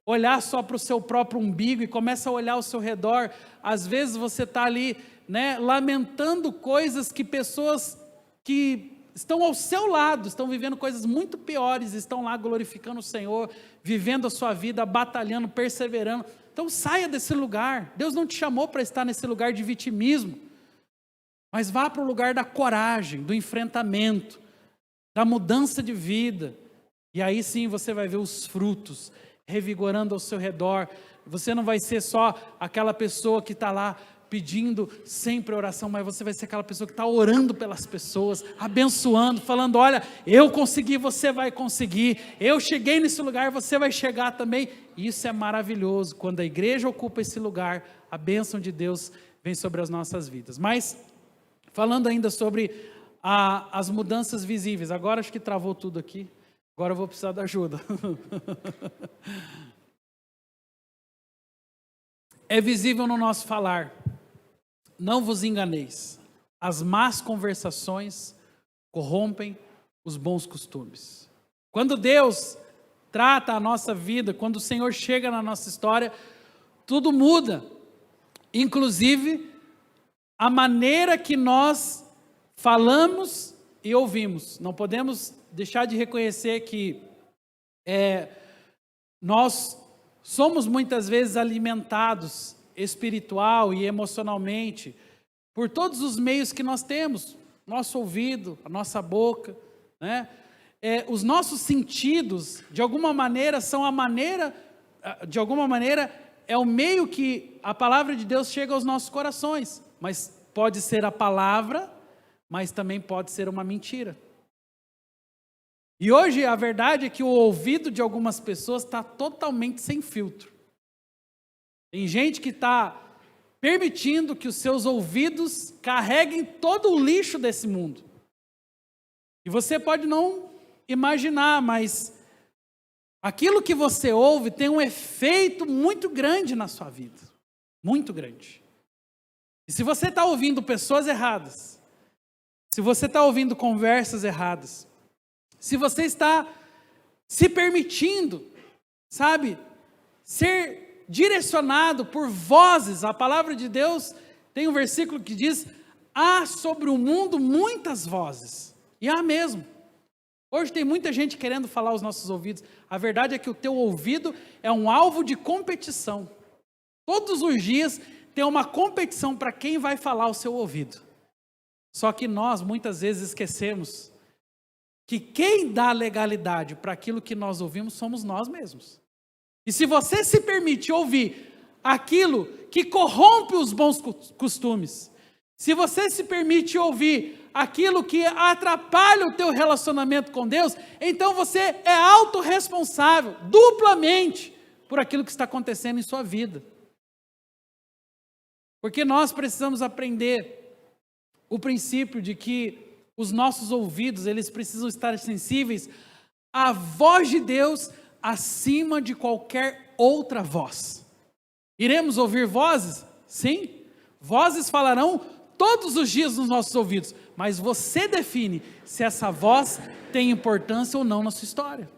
olhar só para o seu próprio umbigo e comece a olhar ao seu redor. Às vezes você está ali, né, lamentando coisas que pessoas que estão ao seu lado, estão vivendo coisas muito piores, estão lá glorificando o Senhor, vivendo a sua vida, batalhando, perseverando. Então saia desse lugar. Deus não te chamou para estar nesse lugar de vitimismo, mas vá para o lugar da coragem, do enfrentamento, da mudança de vida. E aí sim você vai ver os frutos revigorando ao seu redor. Você não vai ser só aquela pessoa que está lá pedindo sempre oração, mas você vai ser aquela pessoa que está orando pelas pessoas, abençoando, falando: olha, eu consegui, você vai conseguir, eu cheguei nesse lugar, você vai chegar também. Isso é maravilhoso. Quando a igreja ocupa esse lugar, a bênção de Deus vem sobre as nossas vidas. Mas, falando ainda sobre as mudanças visíveis, agora acho que travou tudo aqui, agora eu vou precisar da ajuda. É visível no nosso falar. Não vos enganeis, as más conversações corrompem os bons costumes. Quando Deus trata a nossa vida, quando o Senhor chega na nossa história, tudo muda, inclusive a maneira que nós falamos e ouvimos. Não podemos deixar de reconhecer que nós somos muitas vezes alimentados espiritual e emocionalmente por todos os meios que nós temos, nosso ouvido, a nossa boca, né? Os nossos sentidos, de alguma maneira, é o meio que a palavra de Deus chega aos nossos corações, mas pode ser a palavra, mas também pode ser uma mentira. E hoje a verdade é que o ouvido de algumas pessoas está totalmente sem filtro. Tem gente que está permitindo que os seus ouvidos carreguem todo o lixo desse mundo. E você pode não imaginar, mas aquilo que você ouve tem um efeito muito grande na sua vida. Muito grande. E se você está ouvindo pessoas erradas, se você está ouvindo conversas erradas, se você está se permitindo, sabe, ser direcionado por vozes, a palavra de Deus tem um versículo que diz: há sobre o mundo muitas vozes, e há mesmo. Hoje tem muita gente querendo falar aos nossos ouvidos. A verdade é que o teu ouvido é um alvo de competição. Todos os dias tem uma competição para quem vai falar ao seu ouvido. Só que nós muitas vezes esquecemos que quem dá legalidade para aquilo que nós ouvimos somos nós mesmos. E se você se permite ouvir aquilo que corrompe os bons costumes, se você se permite ouvir aquilo que atrapalha o teu relacionamento com Deus, então você é autorresponsável, duplamente, por aquilo que está acontecendo em sua vida. Porque nós precisamos aprender o princípio de que os nossos ouvidos, eles precisam estar sensíveis à voz de Deus acima de qualquer outra voz. Iremos ouvir vozes? Sim. Vozes falarão todos os dias nos nossos ouvidos, mas você define se essa voz tem importância ou não na sua história.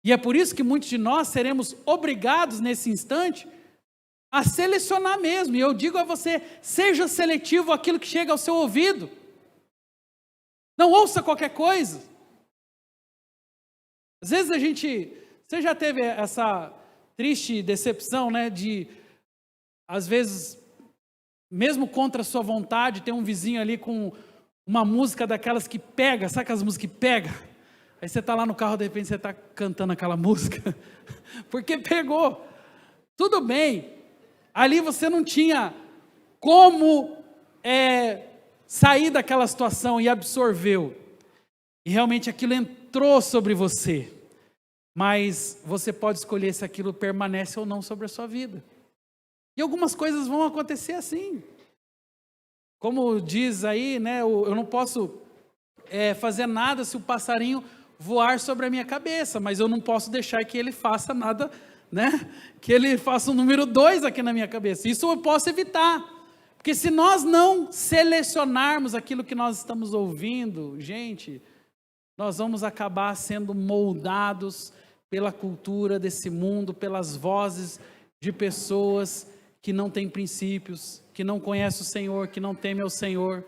E é por isso que muitos de nós seremos obrigados nesse instante a selecionar mesmo. E eu digo a você, seja seletivo aquilo que chega ao seu ouvido. Não ouça qualquer coisa. Às vezes você já teve essa triste decepção, né, de, às vezes, mesmo contra a sua vontade, tem um vizinho ali com uma música daquelas que pega, sabe aquelas músicas que pega? Aí você está lá no carro, de repente você está cantando aquela música, porque pegou. Tudo bem, ali você não tinha como sair daquela situação e absorveu. E realmente aquilo entrou sobre você. Mas você pode escolher se aquilo permanece ou não sobre a sua vida. E algumas coisas vão acontecer assim. Como diz aí, né, eu não posso fazer nada se o passarinho voar sobre a minha cabeça, mas eu não posso deixar que ele faça nada, né, que ele faça o número 2 aqui na minha cabeça. Isso eu posso evitar. Porque se nós não selecionarmos aquilo que nós estamos ouvindo, gente, nós vamos acabar sendo moldados pela cultura desse mundo, pelas vozes de pessoas que não têm princípios, que não conhecem o Senhor, que não temem ao Senhor.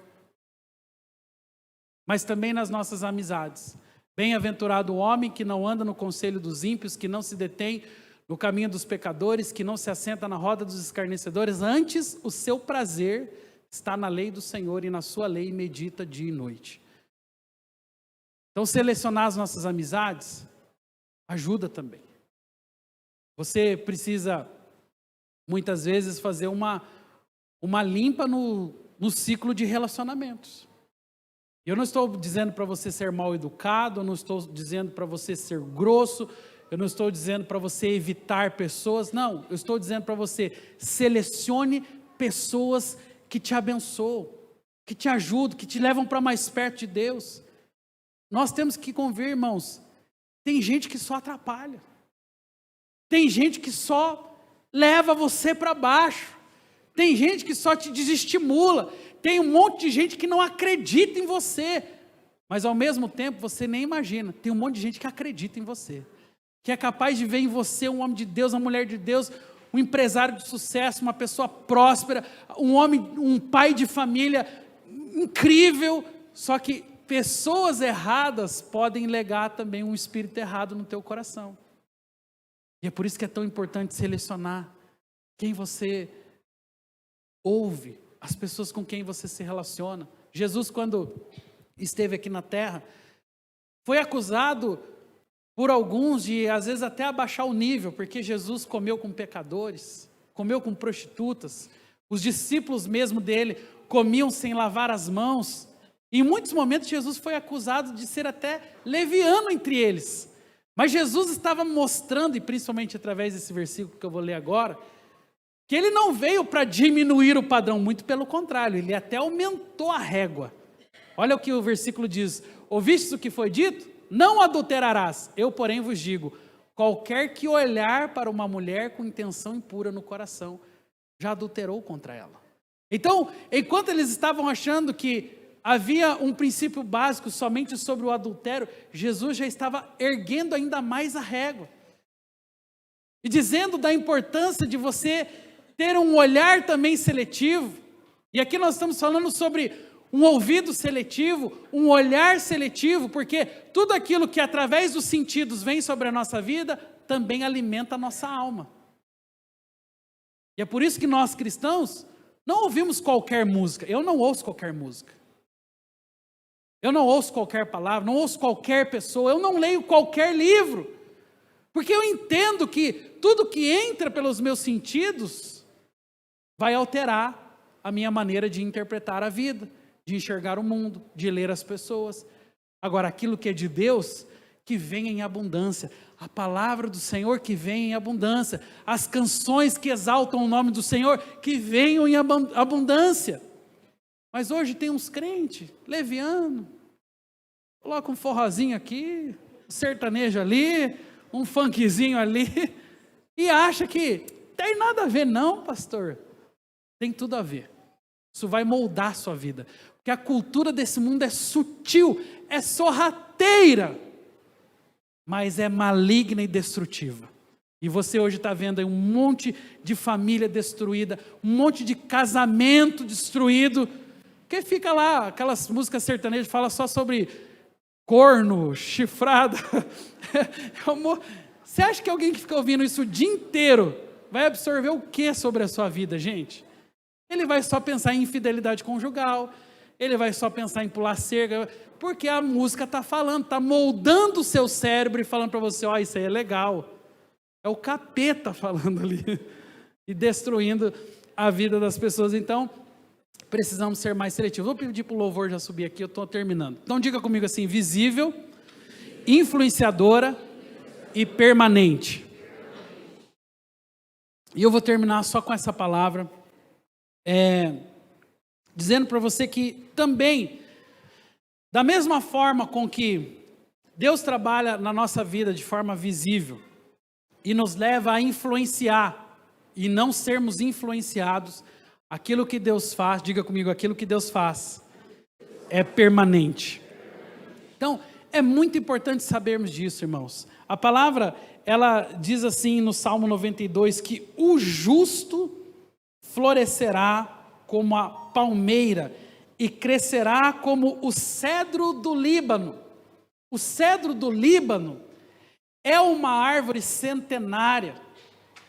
Mas também nas nossas amizades. Bem-aventurado o homem que não anda no conselho dos ímpios, que não se detém no caminho dos pecadores, que não se assenta na roda dos escarnecedores. Antes, o seu prazer está na lei do Senhor e na sua lei medita dia e noite. Então, selecionar as nossas amizades ajuda também. Você precisa, muitas vezes, fazer uma limpa no ciclo de relacionamentos. Eu não estou dizendo para você ser mal educado, eu não estou dizendo para você ser grosso, eu não estou dizendo para você evitar pessoas, não, eu estou dizendo para você, selecione pessoas que te abençoam, que te ajudam, que te levam para mais perto de Deus. Nós temos que convir, irmãos, tem gente que só atrapalha, tem gente que só leva você para baixo, tem gente que só te desestimula, tem um monte de gente que não acredita em você, mas ao mesmo tempo você nem imagina, tem um monte de gente que acredita em você, que é capaz de ver em você um homem de Deus, uma mulher de Deus, um empresário de sucesso, uma pessoa próspera, um homem, um pai de família incrível, só que pessoas erradas podem legar também um espírito errado no teu coração. E é por isso que é tão importante selecionar quem você ouve, as pessoas com quem você se relaciona. Jesus, quando esteve aqui na terra, foi acusado por alguns de, às vezes, até abaixar o nível, porque Jesus comeu com pecadores, comeu com prostitutas, os discípulos mesmo dele comiam sem lavar as mãos. Em muitos momentos Jesus foi acusado de ser até leviano entre eles. Mas Jesus estava mostrando, e principalmente através desse versículo que eu vou ler agora, que ele não veio para diminuir o padrão, muito pelo contrário, ele até aumentou a régua. Olha o que o versículo diz: ouvistes o que foi dito? Não adulterarás. Eu, porém, vos digo, qualquer que olhar para uma mulher com intenção impura no coração, já adulterou contra ela. Então, enquanto eles estavam achando que havia um princípio básico somente sobre o adultério, Jesus já estava erguendo ainda mais a régua. E dizendo da importância de você ter um olhar também seletivo. E aqui nós estamos falando sobre um ouvido seletivo, um olhar seletivo, porque tudo aquilo que através dos sentidos vem sobre a nossa vida, também alimenta a nossa alma. E é por isso que nós cristãos não ouvimos qualquer música. Eu não ouço qualquer música. Eu não ouço qualquer palavra, não ouço qualquer pessoa, eu não leio qualquer livro. Porque eu entendo que tudo que entra pelos meus sentidos vai alterar a minha maneira de interpretar a vida, de enxergar o mundo, de ler as pessoas. Agora, aquilo que é de Deus, que vem em abundância. A palavra do Senhor que vem em abundância. As canções que exaltam o nome do Senhor, que venham em abundância. Mas hoje tem uns crentes, leviano, coloca um forrozinho aqui, um sertanejo ali, um funkzinho ali, e acha que tem nada a ver. Não, pastor, tem tudo a ver. Isso vai moldar a sua vida, porque a cultura desse mundo é sutil, é sorrateira, mas é maligna e destrutiva. E você hoje está vendo aí um monte de família destruída, um monte de casamento destruído, porque fica lá, aquelas músicas sertanejas falam só sobre corno, chifrada. Você acha que alguém que fica ouvindo isso o dia inteiro vai absorver o que sobre a sua vida, gente? Ele vai só pensar em infidelidade conjugal, ele vai só pensar em pular cerca, porque a música está falando, está moldando o seu cérebro e falando para você, ó, isso aí é legal. É o capeta falando ali e destruindo a vida das pessoas. Então, precisamos ser mais seletivos. Vou pedir para o louvor já subir aqui, eu estou terminando. Então diga comigo assim: visível, influenciadora e permanente. E eu vou terminar só com essa palavra, dizendo para você que também, da mesma forma com que Deus trabalha na nossa vida de forma visível e nos leva a influenciar e não sermos influenciados, aquilo que Deus faz, diga comigo, aquilo que Deus faz é permanente. Então, É muito importante sabermos disso, irmãos. A palavra, ela diz assim no Salmo 92, que o justo florescerá como a palmeira e crescerá como o cedro do Líbano. O cedro do Líbano é uma árvore centenária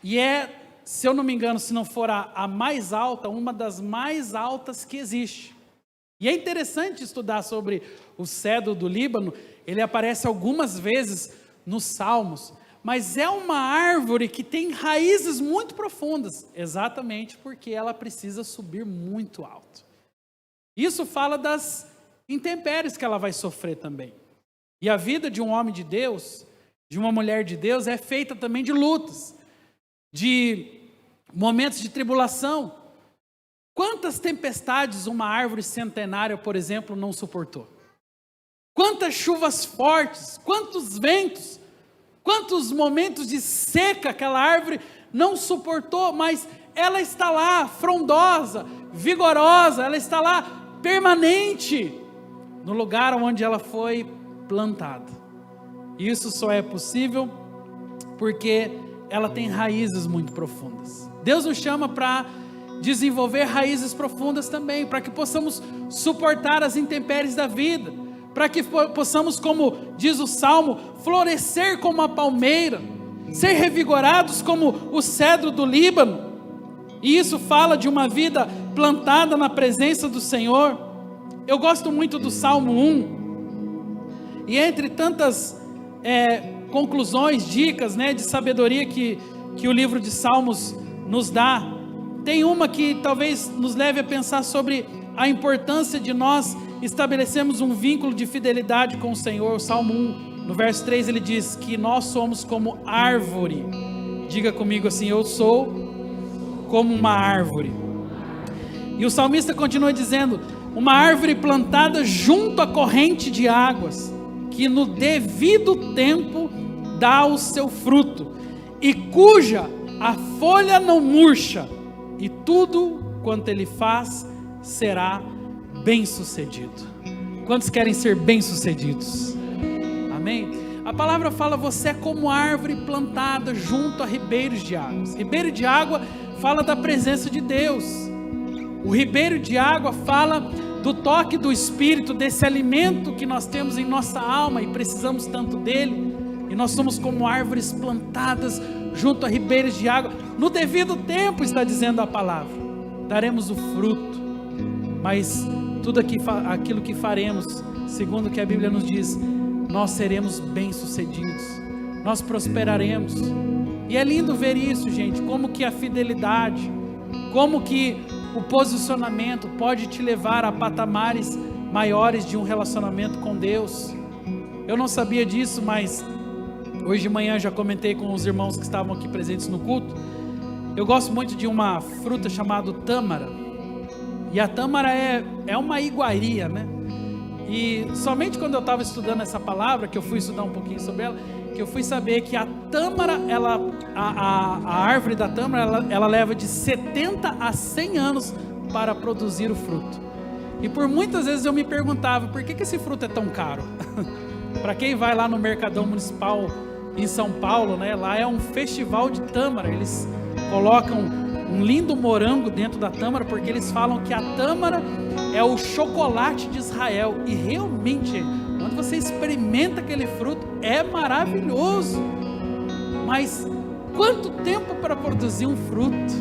e é, se eu não me engano, se não for a mais alta, uma das mais altas que existe. E é interessante estudar sobre o cedro do Líbano. Ele aparece algumas vezes nos Salmos, mas é uma árvore que tem raízes muito profundas, exatamente porque ela precisa subir muito alto. Isso fala das intempéries que ela vai sofrer também. E a vida de um homem de Deus, de uma mulher de Deus, é feita também de lutas, de momentos de tribulação. Quantas tempestades uma árvore centenária, por exemplo, não suportou? Quantas chuvas fortes, quantos ventos, quantos momentos de seca aquela árvore não suportou, mas ela está lá, frondosa, vigorosa, ela está lá, permanente, no lugar onde ela foi plantada. Isso só é possível porque ela tem raízes muito profundas. Deus nos chama para desenvolver raízes profundas também, para que possamos suportar as intempéries da vida, para que possamos, como diz o Salmo, florescer como a palmeira, ser revigorados como o cedro do Líbano. E isso fala de uma vida plantada na presença do Senhor. Eu gosto muito do Salmo 1, e entre tantas conclusões, dicas, de sabedoria que o livro de Salmos nos dá, tem uma que talvez nos leve a pensar sobre a importância de nós estabelecermos um vínculo de fidelidade com o Senhor. O Salmo 1, no verso 3, ele diz que nós somos como árvore. Diga comigo assim: eu sou como uma árvore. E o salmista continua dizendo: uma árvore plantada junto à corrente de águas, que no devido tempo dá o seu fruto, e cuja a folha não murcha, e tudo quanto ele faz será bem-sucedido. Quantos querem ser bem-sucedidos? Amém? A palavra fala: você é como árvore plantada junto a ribeiros de águas. Ribeiro de água fala da presença de Deus. O ribeiro de água fala do toque do Espírito, desse alimento que nós temos em nossa alma e precisamos tanto dele. E nós somos como árvores plantadas junto a ribeiros de água. No devido tempo, está dizendo a palavra, daremos o fruto. Mas tudo aquilo que faremos, segundo o que a Bíblia nos diz, nós seremos bem-sucedidos, nós prosperaremos. E é lindo ver isso, gente, como que a fidelidade, como que o posicionamento pode te levar a patamares maiores de um relacionamento com Deus. Eu não sabia disso, mas hoje de manhã já comentei com os irmãos que estavam aqui presentes no culto. Eu gosto muito de uma fruta chamada tâmara. E a tâmara é uma iguaria, E somente quando eu estava estudando essa palavra, que eu fui estudar um pouquinho sobre ela, que eu fui saber que a tâmara, a árvore da tâmara, ela leva de 70 a 100 anos para produzir o fruto. E por muitas vezes eu me perguntava, por que esse fruto é tão caro? Para quem vai lá no Mercadão Municipal em São Paulo, lá é um festival de tâmara. Eles colocam um lindo morango dentro da tâmara, porque eles falam que a tâmara é o chocolate de Israel. E realmente, quando você experimenta aquele fruto, é maravilhoso. Mas quanto tempo para produzir um fruto?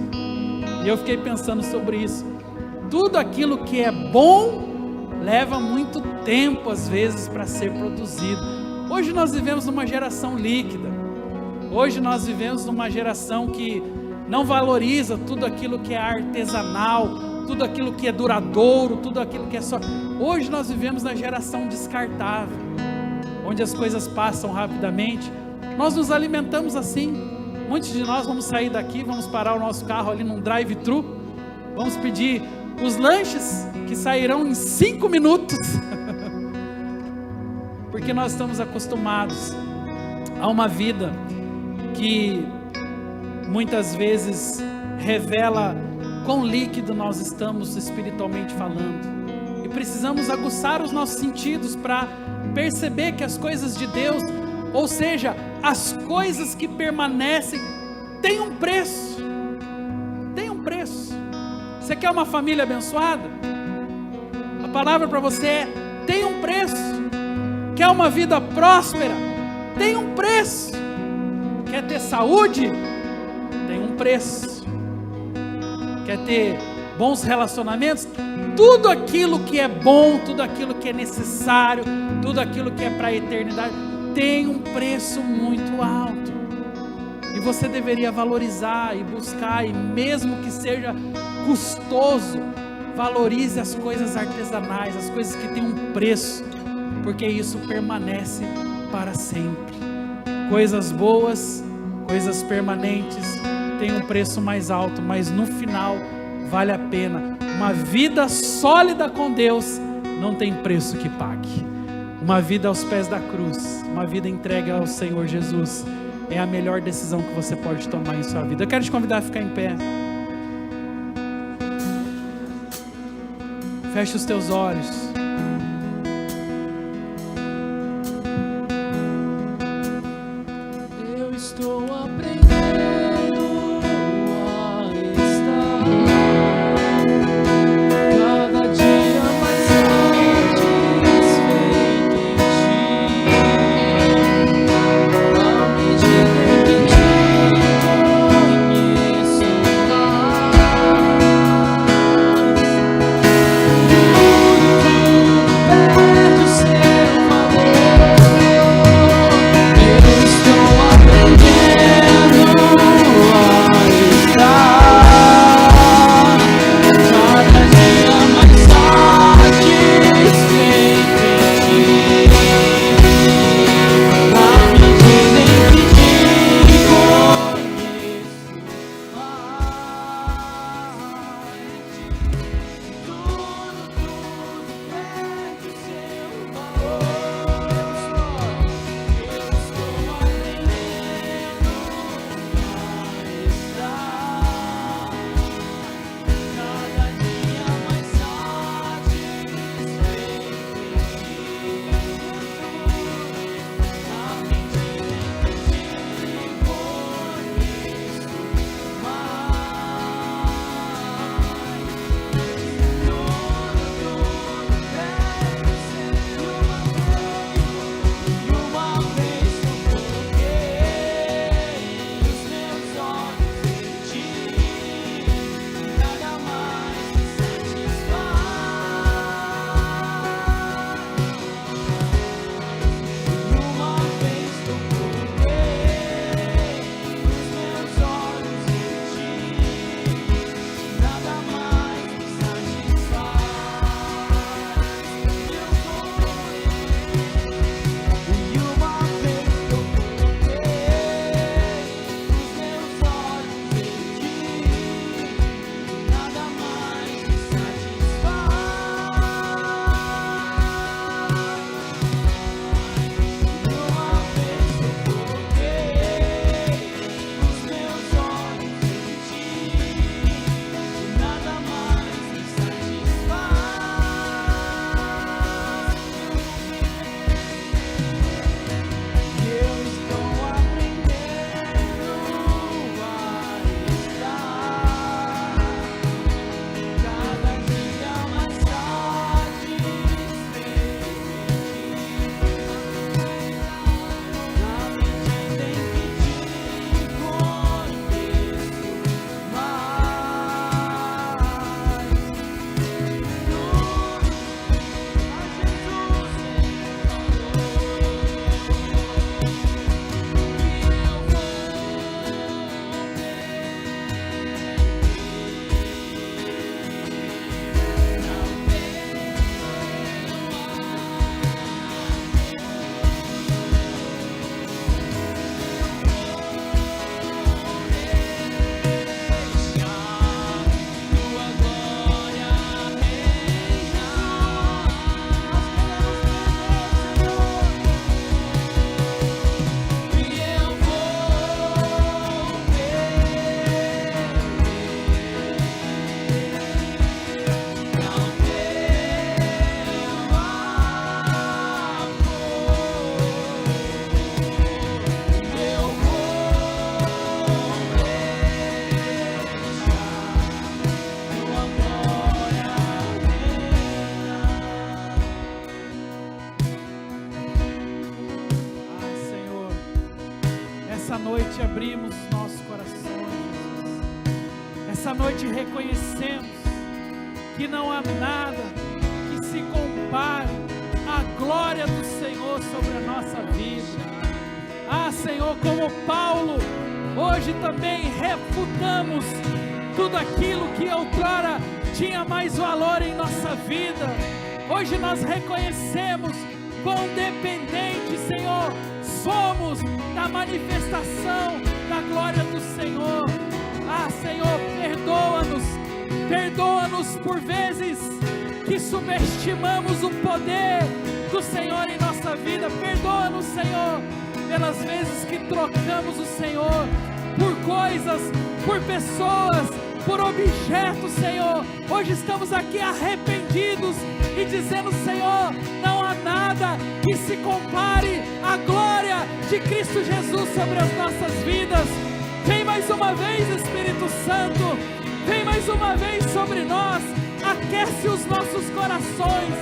E eu fiquei pensando sobre isso. Tudo aquilo que é bom leva muito tempo, às vezes, para ser produzido. Hoje nós vivemos numa geração líquida. Hoje nós vivemos numa geração que não valoriza tudo aquilo que é artesanal, tudo aquilo que é duradouro, tudo aquilo que é só. Hoje nós vivemos na geração descartável, onde as coisas passam rapidamente. Nós nos alimentamos assim. Muitos de nós vamos sair daqui, vamos parar o nosso carro ali num drive-thru, vamos pedir os lanches que sairão em 5 minutos, porque nós estamos acostumados a uma vida que muitas vezes revela quão líquido nós estamos espiritualmente falando, e precisamos aguçar os nossos sentidos para perceber que as coisas de Deus, ou seja, as coisas que permanecem, têm um preço. Tem um preço. Você quer uma família abençoada? A palavra para você é: tem um preço. Quer uma vida próspera? Tem um preço. Quer ter saúde? Tem um preço. Quer ter bons relacionamentos? Tudo aquilo que é bom, tudo aquilo que é necessário, tudo aquilo que é para a eternidade, tem um preço muito alto. E você deveria valorizar e buscar, e mesmo que seja custoso, valorize as coisas artesanais, as coisas que têm um preço, porque isso permanece para sempre. Coisas boas, coisas permanentes, têm um preço mais alto, mas no final vale a pena. Uma vida sólida com Deus não tem preço que pague. Uma vida aos pés da cruz, uma vida entregue ao Senhor Jesus, é a melhor decisão que você pode tomar em sua vida. Eu quero te convidar a ficar em pé. Feche os teus olhos. Eu estou aprendendo a estar cada dia mais satisfeito em Ti. À medida em que Te conheço mais, tudo Essa noite abrimos os nossos corações, Jesus. Essa noite reconhecemos que não há nada que se compare à glória do Senhor sobre a nossa vida. Ah, Senhor, como Paulo, hoje também refutamos tudo aquilo que outrora tinha mais valor em nossa vida. Hoje nós reconhecemos quão dependentes, Senhor, somos da manifestação da glória do Senhor. Ah, Senhor, perdoa-nos por vezes que subestimamos o poder do Senhor em nossa vida. Perdoa-nos, Senhor, pelas vezes que trocamos o Senhor por coisas, por pessoas, por objetos, Senhor. Hoje estamos aqui arrependidos e dizendo, Senhor, não há nada que se compare à glória de Cristo Jesus sobre as nossas vidas. Vem mais uma vez, Espírito Santo, vem mais uma vez sobre nós, aquece os nossos corações,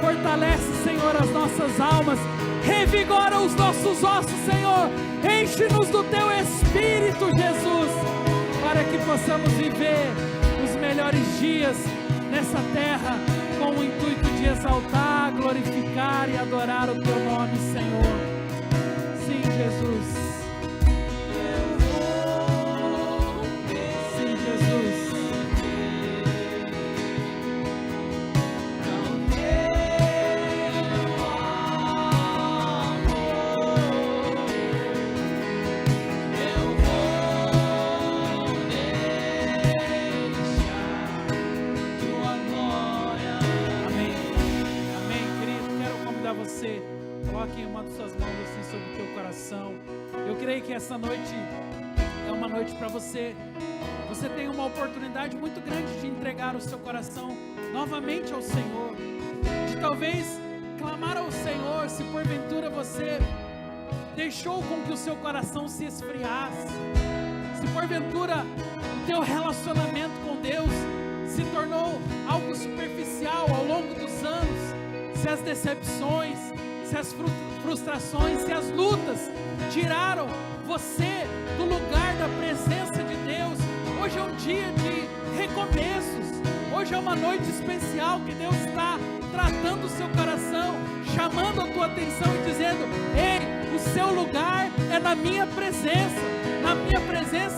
fortalece, Senhor, as nossas almas, revigora os nossos ossos, Senhor, enche-nos do Teu Espírito, Jesus, para que possamos viver os melhores dias nessa terra, com o intuito de exaltar, glorificar e adorar o Teu nome, Senhor. Sim, Jesus. Sim, Jesus. Você coloque uma de suas mãos assim sobre o teu coração. Eu creio que essa noite é uma noite para você. Você tem uma oportunidade muito grande de entregar o seu coração novamente ao Senhor, de talvez clamar ao Senhor, se porventura você deixou com que o seu coração se esfriasse, se porventura o teu relacionamento com Deus se tornou algo superficial ao longo dos anos, se as decepções, se as frustrações, se as lutas tiraram você do lugar da presença de Deus. Hoje é um dia de recomeços, hoje é uma noite especial que Deus está tratando o seu coração, chamando a tua atenção e dizendo: ei, o seu lugar é na minha presença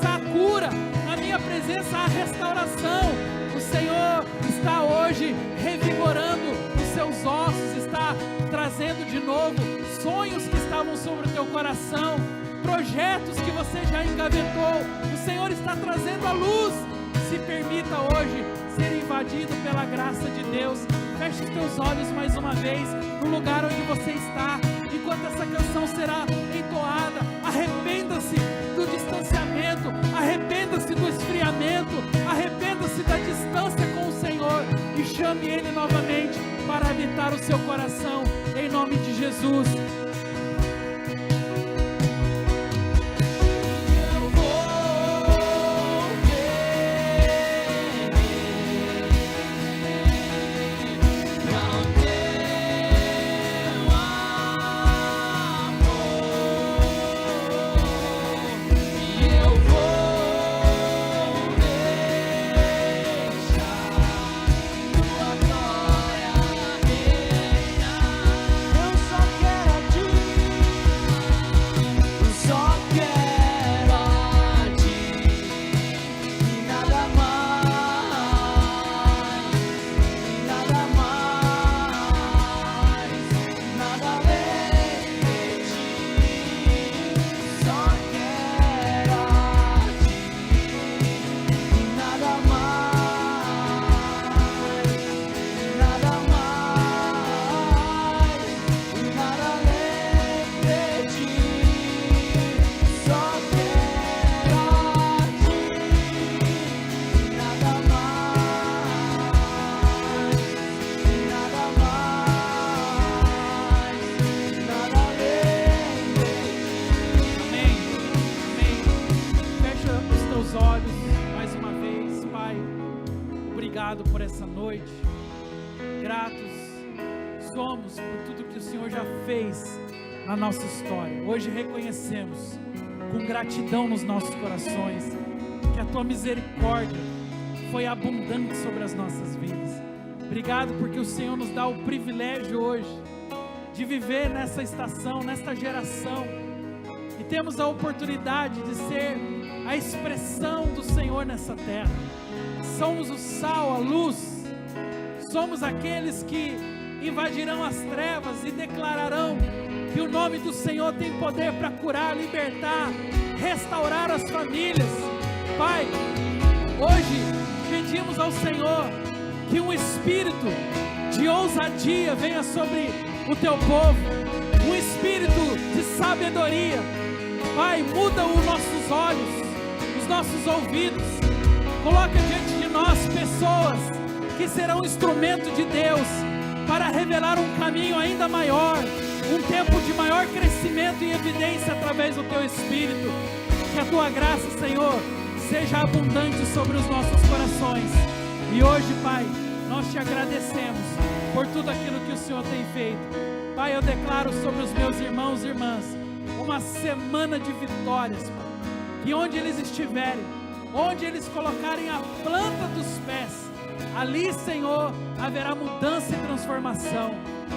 há cura, na minha presença há restauração. O Senhor está hoje revigorando os seus ossos, está trazendo de novo sonhos que estavam sobre o teu coração, projetos que você já engavetou. O Senhor está trazendo a luz. Se permita hoje ser invadido pela graça de Deus. Feche os teus olhos mais uma vez no lugar onde você está, enquanto essa canção será entoada. Arrependa-se do distanciamento, arrependa-se do esfriamento, arrependa-se da distância com o Senhor e chame Ele novamente para habitar o seu coração, em nome de Jesus. Obrigado por essa noite, gratos somos por tudo que o Senhor já fez na nossa história. Hoje reconhecemos com gratidão nos nossos corações, que a tua misericórdia foi abundante sobre as nossas vidas. Obrigado porque o Senhor nos dá o privilégio hoje de viver nessa estação, nesta geração, e temos a oportunidade de ser a expressão do Senhor nessa terra. Somos o sal, a luz, somos aqueles que invadirão as trevas e declararão que o nome do Senhor tem poder para curar, libertar, restaurar as famílias. Pai, hoje pedimos ao Senhor que um espírito de ousadia venha sobre o teu povo, um espírito de sabedoria. Pai, muda os nossos olhos, os nossos ouvidos, coloca diante de nós pessoas que serão instrumento de Deus para revelar um caminho ainda maior, um tempo de maior crescimento e evidência através do teu Espírito. Que a tua graça, Senhor, seja abundante sobre os nossos corações. E hoje, Pai, nós te agradecemos por tudo aquilo que o Senhor tem feito. Pai, eu declaro sobre os meus irmãos e irmãs uma semana de vitórias, Pai. Que onde eles estiverem, onde eles colocarem a planta dos pés, ali, Senhor, haverá mudança e transformação.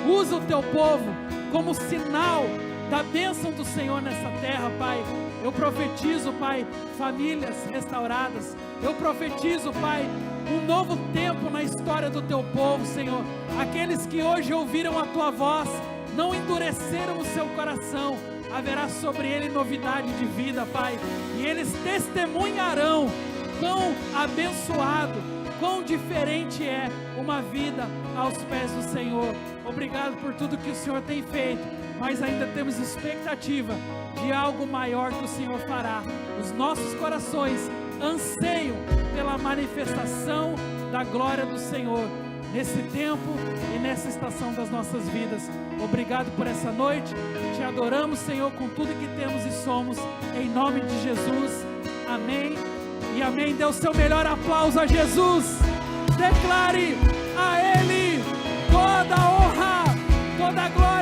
Usa o teu povo como sinal da bênção do Senhor nessa terra, Pai. Eu profetizo, Pai, famílias restauradas. Eu profetizo, Pai, um novo tempo na história do teu povo, Senhor. Aqueles que hoje ouviram a tua voz, não endureceram o seu coração, haverá sobre ele novidade de vida, Pai. E eles testemunharão quão abençoado, quão diferente é uma vida aos pés do Senhor. Obrigado por tudo que o Senhor tem feito, mas ainda temos expectativa de algo maior que o Senhor fará. Os nossos corações anseiam pela manifestação da glória do Senhor nesse tempo e nessa estação das nossas vidas. Obrigado por essa noite, te adoramos, Senhor, com tudo que temos e somos, em nome de Jesus, amém e amém. Dê o seu melhor aplauso a Jesus, declare a Ele toda a honra, toda a glória.